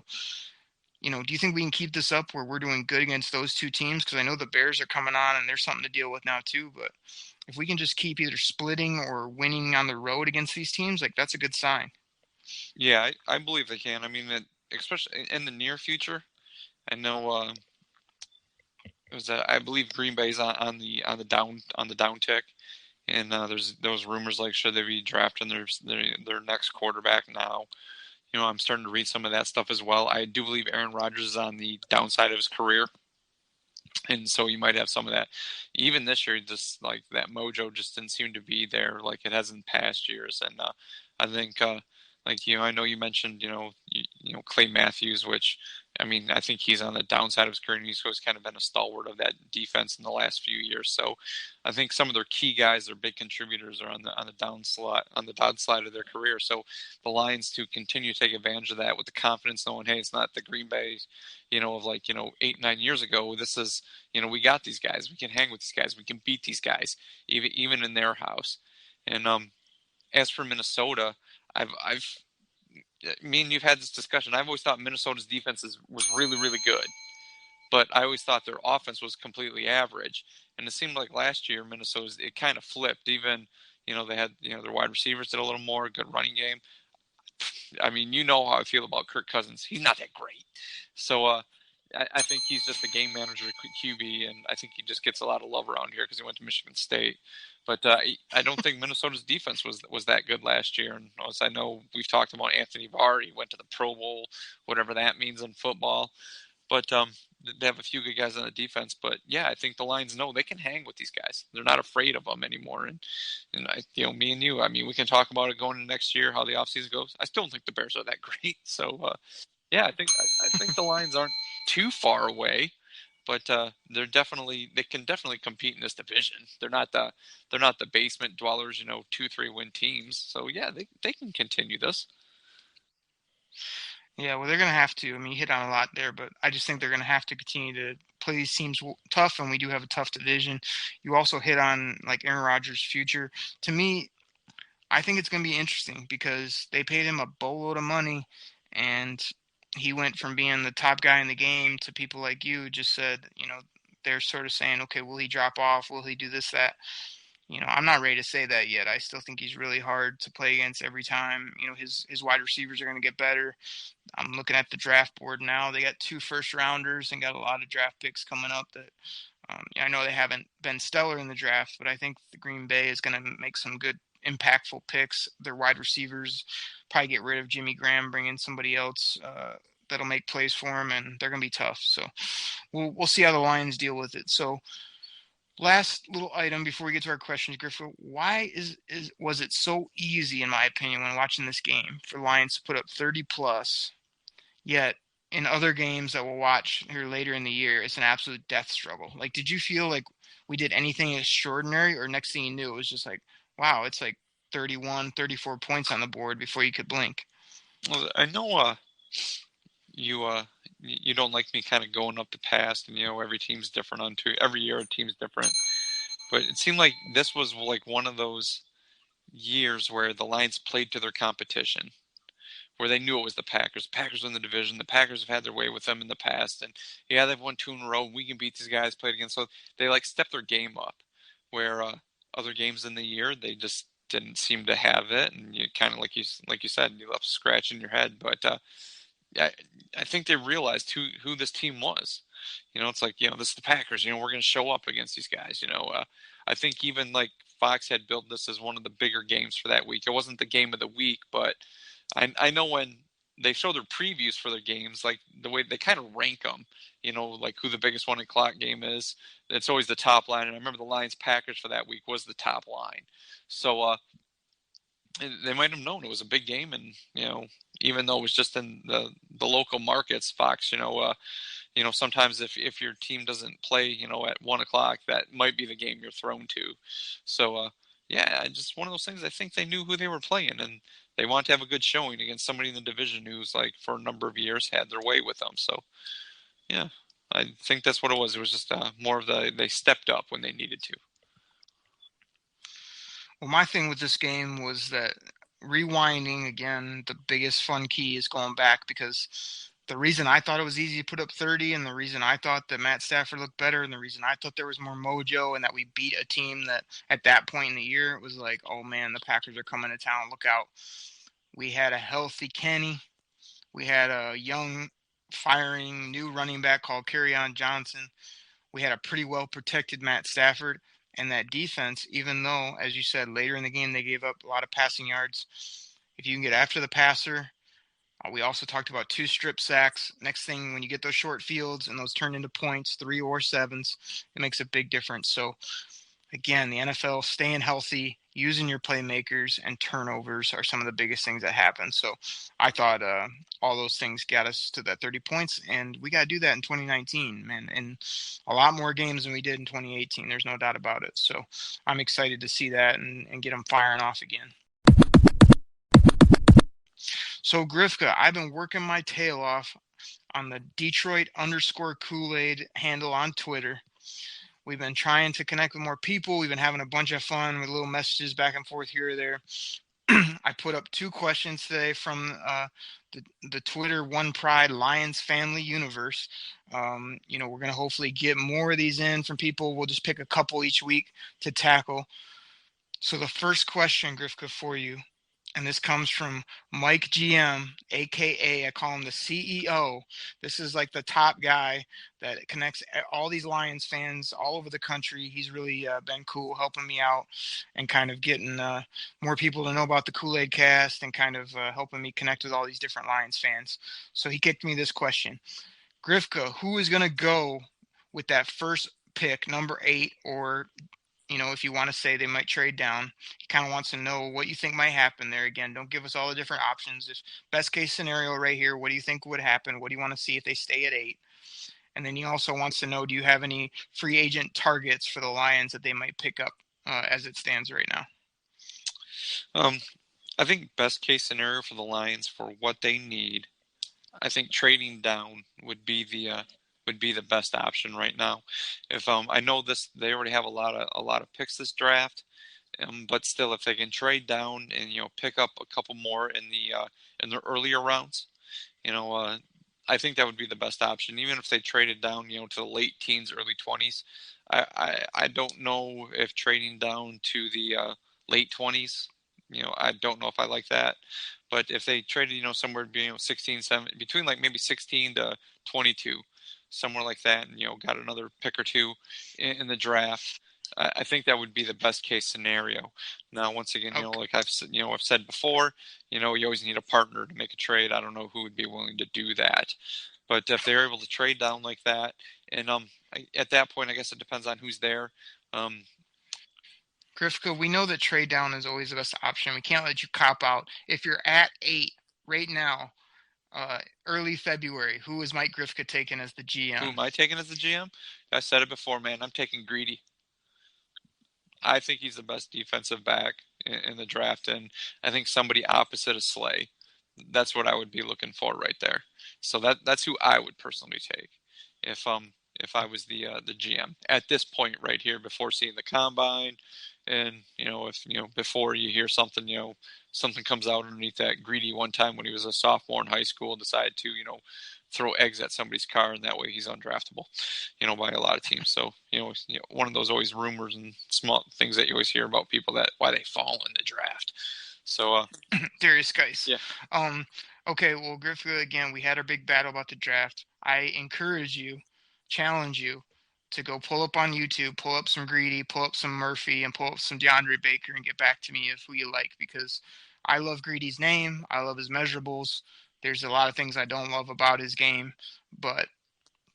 do you think we can keep this up where we're doing good against those two teams? Because I know the Bears are coming on, and there's something to deal with now too. But if we can just keep either splitting or winning on the road against these teams, like, that's a good sign. Yeah, I believe they can. I mean, especially in the near future. I know I believe Green Bay's on the downtick, and there's those rumors like should they be drafting their next quarterback now. I'm starting to read some of that stuff as well. I do believe Aaron Rodgers is on the downside of his career, and so you might have some of that. Even this year, just like that mojo just didn't seem to be there like it has in past years, and I think. I know you mentioned, Clay Matthews, which, I mean, I think he's on the downside of his career, and he's kind of been a stalwart of that defense in the last few years. So I think some of their key guys, their big contributors, are on the downside of their career. So the Lions to continue to take advantage of that with the confidence, knowing, hey, it's not the Green Bay, of 8-9 years ago. This is, we got these guys. We can hang with these guys. We can beat these guys, even in their house. And as for Minnesota, me and you've had this discussion. I've always thought Minnesota's defense was really, really good, but I always thought their offense was completely average. And it seemed like last year it kind of flipped. Even they had their wide receivers did a little more, good running game. I mean, you know how I feel about Kirk Cousins. He's not that great. So I think he's just a game manager QB, and I think he just gets a lot of love around here because he went to Michigan State. But I don't think Minnesota's defense was that good last year. And as I know, we've talked about Anthony Barr. He went to the Pro Bowl, whatever that means in football. But they have a few good guys on the defense. But yeah, I think the Lions know they can hang with these guys. They're not afraid of them anymore. And me and you, I mean, we can talk about it going into next year, how the offseason goes. I still don't think the Bears are that great. So yeah, I think the Lions aren't too far away, but they can definitely compete in this division. They're not the basement dwellers, 2-3 win teams. So yeah, they can continue this. Yeah, well, they're going to have to. I mean, you hit on a lot there, but I just think they're going to have to continue to play these teams tough, and we do have a tough division. You also hit on, like, Aaron Rodgers' future. To me, I think it's going to be interesting because they paid him a boatload of money, and he went from being the top guy in the game to people like you just said, they're sort of saying, okay, will he drop off? Will he do this, that? I'm not ready to say that yet. I still think he's really hard to play against every time. His wide receivers are going to get better. I'm looking at the draft board now. They got 2 first-rounders and got a lot of draft picks coming up that I know they haven't been stellar in the draft, but I think the Green Bay is going to make some good, impactful picks. Their wide receivers probably get rid of Jimmy Graham, bring in somebody else that'll make plays for him, and they're going to be tough. So we'll see how the Lions deal with it. So last little item before we get to our questions, Grifka, why was it so easy, in my opinion, when watching this game, for the Lions to put up 30+, yet in other games that we'll watch here later in the year, it's an absolute death struggle? Like, did you feel like we did anything extraordinary, or next thing you knew, it was just like, wow, it's like 31, 34 points on the board before you could blink? Well, I know you don't like me kind of going up the past, and every team's different every year a team's different. But it seemed like this was like one of those years where the Lions played to their competition, where they knew it was the Packers. The Packers win the division. The Packers have had their way with them in the past, and yeah, they've won 2 in a row. We can beat these guys played against. So they like stepped their game up, where other games in the year they just didn't seem to have it, and you kind of like you said, you left scratching your head. But I think they realized who this team was. It's like, this is the Packers. We're going to show up against these guys. I think even like Fox had built this as one of the bigger games for that week. It wasn't the game of the week, but I know when they show their previews for their games, like the way they kind of rank them, like who the biggest 1 o'clock game is. It's always the top line. And I remember the Lions Packers for that week was the top line. So they might have known it was a big game, and even though it was just in the local markets, Fox, sometimes if your team doesn't play, at 1 o'clock, that might be the game you're thrown to. So yeah, just one of those things. I think they knew who they were playing, and they want to have a good showing against somebody in the division who's like for a number of years had their way with them. So yeah, I think that's what it was. It was just more of they stepped up when they needed to. Well, my thing with this game was that rewinding, again, the biggest fun key is going back, because the reason I thought it was easy to put up 30, and the reason I thought that Matt Stafford looked better, and the reason I thought there was more mojo and that we beat a team that at that point in the year, it was like, oh man, the Packers are coming to town, look out. We had a healthy Kenny. We had a young, firing new running back called Kerryon Johnson. We had a pretty well-protected Matt Stafford. And that defense, even though, as you said, later in the game they gave up a lot of passing yards, if you can get after the passer, we also talked about 2 strip sacks. Next thing, when you get those short fields and those turn into points, 3 or 7s, it makes a big difference. So, again, the NFL staying healthy, using your playmakers, and turnovers are some of the biggest things that happen. So I thought all those things got us to that 30 points, and we got to do that in 2019, man, and a lot more games than we did in 2018. There's no doubt about it. So I'm excited to see that and get them firing off again. So Grifka, I've been working my tail off on the Detroit_Kool-Aid handle on Twitter. We've been trying to connect with more people. We've been having a bunch of fun with little messages back and forth here or there. I put up 2 questions today from the Twitter One Pride Lions Family Universe. We're going to hopefully get more of these in from people. We'll just pick a couple each week to tackle. So the first question, Grifka, for you, and this comes from Mike GM, aka I call him the CEO. This is like the top guy that connects all these Lions fans all over the country. He's really been cool helping me out and kind of getting more people to know about the Kool-Aid cast and kind of helping me connect with all these different Lions fans. So he kicked me this question. Grifka, who is going to go with that first pick, number 8, or if you want to say they might trade down? He kind of wants to know what you think might happen there. Again, don't give us all the different options. If best case scenario right here, what do you think would happen? What do you want to see if they stay at 8? And then he also wants to know, do you have any free agent targets for the Lions that they might pick up as it stands right now? I think best case scenario for the Lions for what they need, I think trading down would be the best option right now. If I know this, they already have a lot of picks this draft, but still, if they can trade down and pick up a couple more in the earlier rounds, I think that would be the best option. Even if they traded down, to the late teens, early 20s, I don't know if trading down to the late 20s. I don't know if I like that. But if they traded, somewhere 16, 17, between like maybe 16 to 22, somewhere like that, and got another pick or two in the draft, I think that would be the best case scenario. Now, once again, Okay. like I've said before, you always need a partner to make a trade. I don't know who would be willing to do that, but if they're able to trade down like that, and at that point, I guess it depends on who's there. Grifka, we know that trade down is always the best option. We can't let you cop out. If you're at 8 right now, early February, who is Mike Grifka taking as the GM? Who am I taking as the GM? I said it before, man. I'm taking Greedy. I think he's the best defensive back in the draft, and I think somebody opposite of Slay. That's what I would be looking for right there. So that's who I would personally take if I was the GM at this point right here before seeing the combine, and if before you hear something something comes out underneath that. Greedy one time when he was a sophomore in high school decided to throw eggs at somebody's car, and that way he's undraftable, by a lot of teams. So, one of those always rumors and small things that you always hear about people that why they fall in the draft. So, Darius Geis. yeah. Okay, well, Griffith, again, we had our big battle about the draft. I encourage you, challenge you to go pull up on YouTube, pull up some Greedy, pull up some Murphy, and pull up some DeAndre Baker and get back to me of who you like, because I love Greedy's name. I love his measurables. There's a lot of things I don't love about his game, but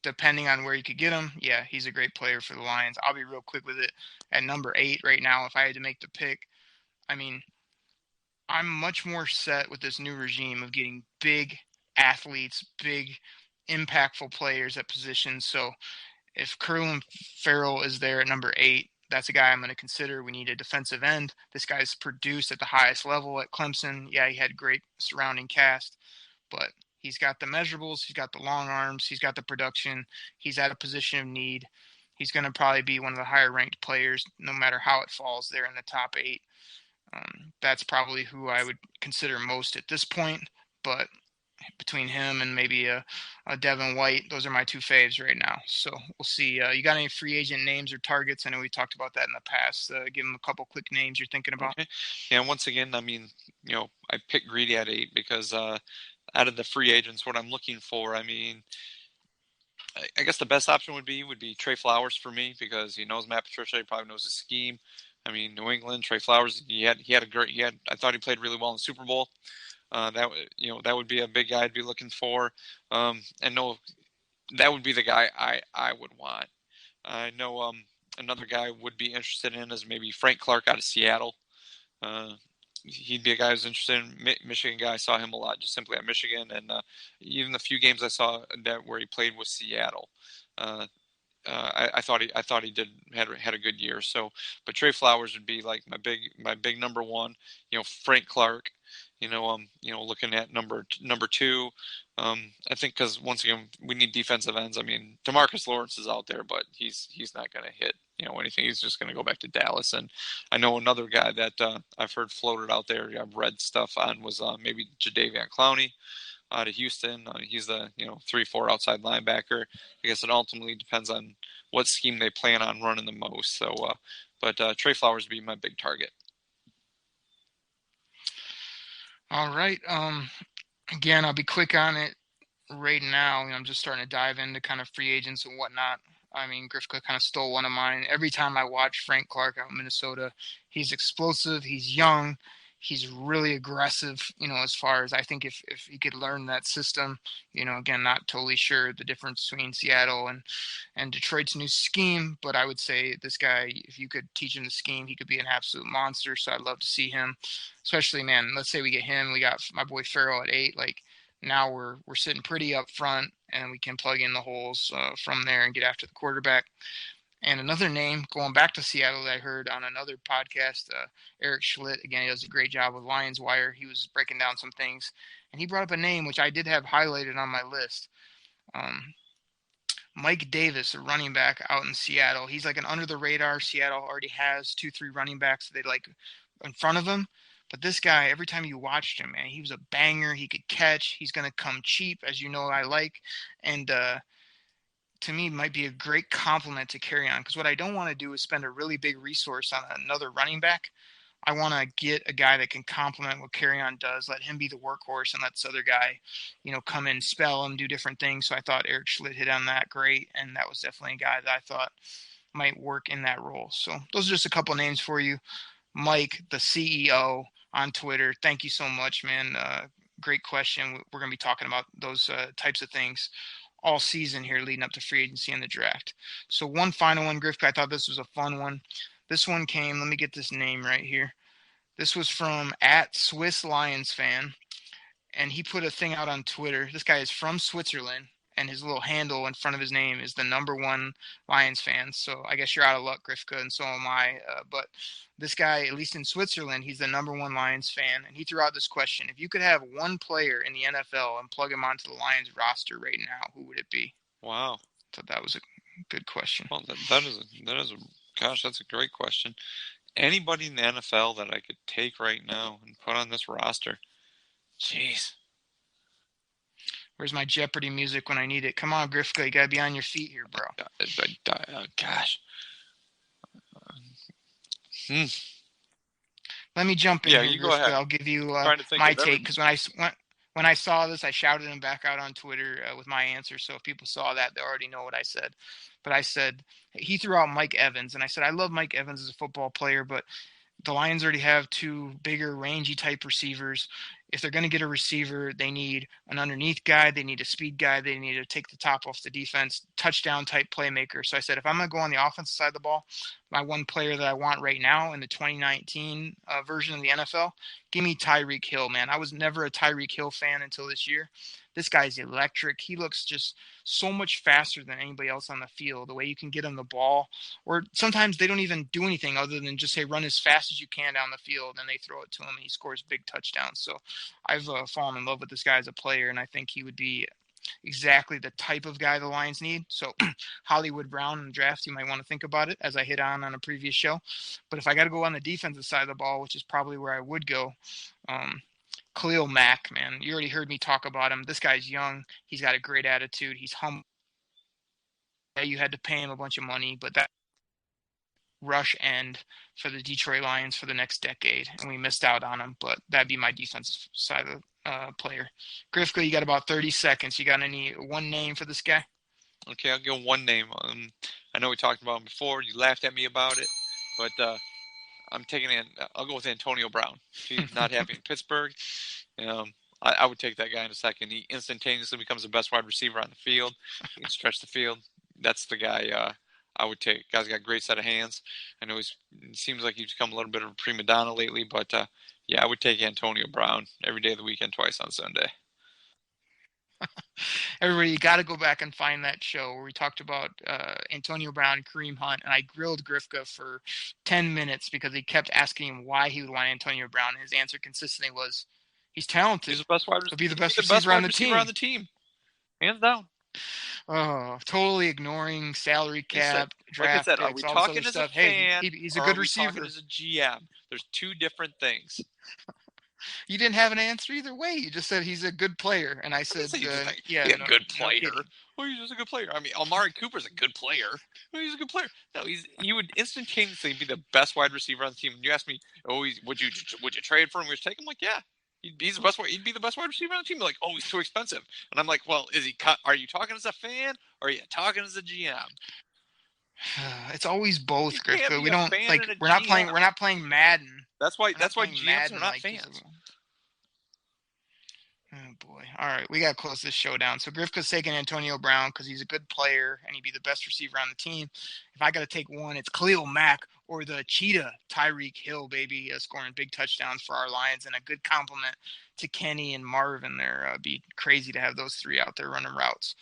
depending on where you could get him, yeah, he's a great player for the Lions. I'll be real quick with it. At number 8 right now, if I had to make the pick, I mean, I'm much more set with this new regime of getting big athletes, big impactful players at positions. So if Curlin Farrell is there at number 8, that's a guy I'm going to consider. We need a defensive end. This guy's produced at the highest level at Clemson. Yeah, he had great surrounding cast, but he's got the measurables, he's got the long arms, he's got the production, he's at a position of need. He's going to probably be one of the higher ranked players, no matter how it falls there in the top 8. That's probably who I would consider most at this point, but between him and maybe a Devin White, those are my 2 faves right now. So we'll see. You got any free agent names or targets? I know we talked about that in the past. Give them a couple quick names you're thinking about. Okay. Yeah, once again, I mean, I picked Greedy at 8 because out of the free agents, what I'm looking for, I mean, I guess the best option would be Trey Flowers for me, because he knows Matt Patricia, he probably knows his scheme. I mean, New England, Trey Flowers, I thought he played really well in the Super Bowl. That would be a big guy I'd be looking for. And no, that would be the guy I would want. I know another guy would be interested in is maybe Frank Clark out of Seattle. He'd be a guy who's interested in Michigan guy. I saw him a lot just simply at Michigan, and even the few games I saw that where he played with Seattle. I thought he had a good year. So, but Trey Flowers would be like my big number 1. Frank Clark. Looking at number 2. I think because once again we need defensive ends. I mean, DeMarcus Lawrence is out there, but he's not going to hit anything. He's just going to go back to Dallas. And I know another guy that I've heard floated out there, I've read stuff on, was maybe Jadeveon Clowney out of Houston. He's the 3-4 outside linebacker. I guess it ultimately depends on what scheme they plan on running the most. So, but Trey Flowers would be my big target. All right. Again, I'll be quick on it right now. I'm just starting to dive into kind of free agents and whatnot. I mean, Grifka kind of stole one of mine. Every time I watch Frank Clark out in Minnesota, he's explosive, he's young, he's really aggressive, as far as I think if he could learn that system, again, not totally sure the difference between Seattle and Detroit's new scheme, but I would say this guy, if you could teach him the scheme, he could be an absolute monster. So I'd love to see him, especially, man, let's say we get him, we got my boy Farrell at 8, like, now we're sitting pretty up front, and we can plug in the holes from there and get after the quarterback. And another name, going back to Seattle, that I heard on another podcast, Eric Schlitt. Again, he does a great job with Lions Wire. He was breaking down some things, and he brought up a name which I did have highlighted on my list. Mike Davis, a running back out in Seattle. He's like an under-the-radar. Seattle already has 2-3 running backs they like in front of him. But this guy, every time you watched him, man, he was a banger. He could catch. He's going to come cheap, as you know I like. And to me, might be a great compliment to carry on. Because what I don't want to do is spend a really big resource on another running back. I want to get a guy that can complement what Carry-On does. Let him be the workhorse and let this other guy, come in, spell him, do different things. So I thought Eric Schlitt hit on that great. And that was definitely a guy that I thought might work in that role. So those are just a couple names for you. Mike, the CEO on Twitter, thank you so much, man. Great question. We're going to be talking about those types of things all season here leading up to free agency and the draft. So one final one, Grifka. I thought this was a fun one. This one came, let me get this name right here. This was from @SwissLionsFan, and he put a thing out on Twitter. This guy is from Switzerland, and his little handle in front of his name is the #1 Lions fan. So I guess you're out of luck, Grifka, and so am I. But this guy, at least in Switzerland, he's the #1 Lions fan, and he threw out this question. If you could have one player in the NFL and plug him onto the Lions roster right now, who would it be? Wow. So that was a good question. Well, gosh, that's a great question. Anybody in the NFL that I could take right now and put on this roster? Jeez. Where's my Jeopardy music when I need it? Come on, Grifka, you got to be on your feet here, bro. Gosh. Let me jump in here, you Grifka. Go ahead. I'll give you my take, because when I saw this, I shouted him back out on Twitter with my answer. So if people saw that, they already know what I said. But I said, he threw out Mike Evans, and I said, I love Mike Evans as a football player, but the Lions already have 2 bigger, rangy type receivers. If they're going to get a receiver, they need an underneath guy. They need a speed guy. They need to take the top off the defense, touchdown type playmaker. So I said, if I'm going to go on the offensive side of the ball, my one player that I want right now in the 2019 version of the NFL, give me Tyreek Hill, man. I was never a Tyreek Hill fan until this year. This guy's electric. He looks just so much faster than anybody else on the field. The way you can get him the ball, or sometimes they don't even do anything other than just say run as fast as you can down the field, and they throw it to him, and he scores big touchdowns. So I've fallen in love with this guy as a player, and I think he would be exactly the type of guy the Lions need. So Hollywood Brown in the draft, you might want to think about it, as I hit on a previous show. But if I got to go on the defensive side of the ball, which is probably where I would go, Khalil Mack, man, you already heard me talk about him. This guy's young. He's got a great attitude. He's humble. Yeah, you had to pay him a bunch of money, but that rush end for the Detroit Lions for the next decade, and we missed out on him. But that'd be my defensive side of the player. Grifka, you got about 30 seconds. You got any one name for this guy? Okay, I'll give one name. I know we talked about him before. You laughed at me about it, but I'll go with Antonio Brown. He's not happy in Pittsburgh. I would take that guy in a second. He instantaneously becomes the best wide receiver on the field. He can stretch the field. That's the guy I would take. Guy's got a great set of hands. I know it seems like he's become a little bit of a prima donna lately, but I would take Antonio Brown every day of the weekend, twice on Sunday. Everybody, you got to go back and find that show where we talked about Antonio Brown, Kareem Hunt, and I grilled Grifka for 10 minutes because he kept asking him why he would want Antonio Brown. His answer consistently was, he's talented. He's the best wide receiver. He'll be the best receiver on the team. Hands down. Oh, totally ignoring salary cap, draft like I said, are picks, we all this talking other as stuff. a fan, Hey, he's a or good are we receiver. talking as a GM? There's two different things. You didn't have an answer either way. You just said he's a good player, and I said, yeah, a good player. No kidding. Well, he's just a good player. I mean, Amari Cooper's a good player. Well, he's a good player. No, he would instantaneously be the best wide receiver on the team. And you ask me, would you trade for him? Would you take him? Like, yeah. He'd be the best wide receiver on the team. Like, oh, he's too expensive. And I'm like, well, are you talking as a fan or are you talking as a GM? It's always both, Grifka. We don't like. We're not playing Madden. That's why GMs are not fans. Oh boy! All right, we gotta close this show down. So Grifka's taking Antonio Brown because he's a good player and he'd be the best receiver on the team. If I gotta take one, it's Khalil Mack or the cheetah Tyreek Hill, baby, scoring big touchdowns for our Lions and a good compliment to Kenny and Marvin. There, be crazy to have those three out there running routes.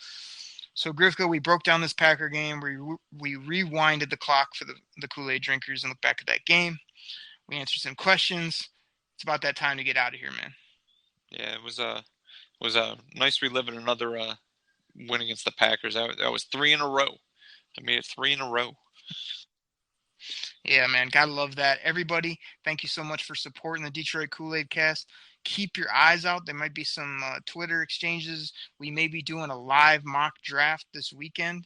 So Grifka, we broke down this Packer game. We rewinded the clock for the Kool-Aid drinkers and looked back at that game. We answered some questions. It's about that time to get out of here, man. Yeah, it was nice reliving another win against the Packers. That was 3 in a row. I made it 3 in a row. Yeah, man, gotta love that. Everybody, thank you so much for supporting the Detroit Kool-Aid Cast. Keep your eyes out. There might be some Twitter exchanges. We may be doing a live mock draft this weekend.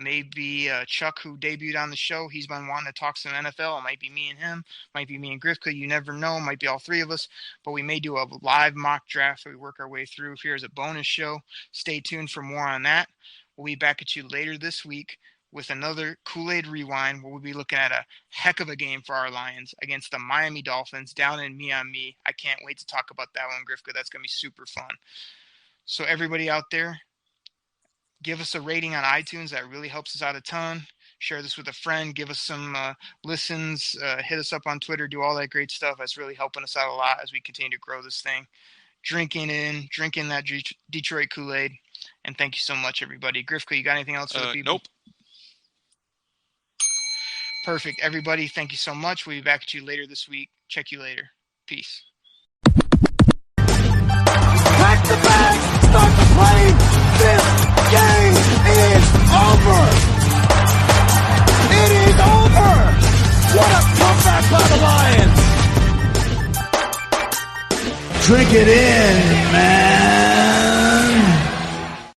Maybe Chuck, who debuted on the show, he's been wanting to talk some NFL. It might be me and him, might be me and Grifka. You never know. Might be all three of us. But we may do a live mock draft that we work our way through here as a bonus show. Stay tuned for more on that. We'll be back at you later this week with another Kool-Aid Rewind, where we'll be looking at a heck of a game for our Lions against the Miami Dolphins down in Miami. I can't wait to talk about that one, Grifka. That's going to be super fun. So everybody out there, give us a rating on iTunes. That really helps us out a ton. Share this with a friend. Give us some listens. Hit us up on Twitter. Do all that great stuff. That's really helping us out a lot as we continue to grow this thing. Drinking that Detroit Kool-Aid. And thank you so much, everybody. Grifka, you got anything else for the people? Nope. Perfect. Everybody, thank you so much. We'll be back at you later this week. Check you later. Peace. Pack the bags, start the plane. This game is over. It is over. What a comeback by the Lions. Drink it in, man.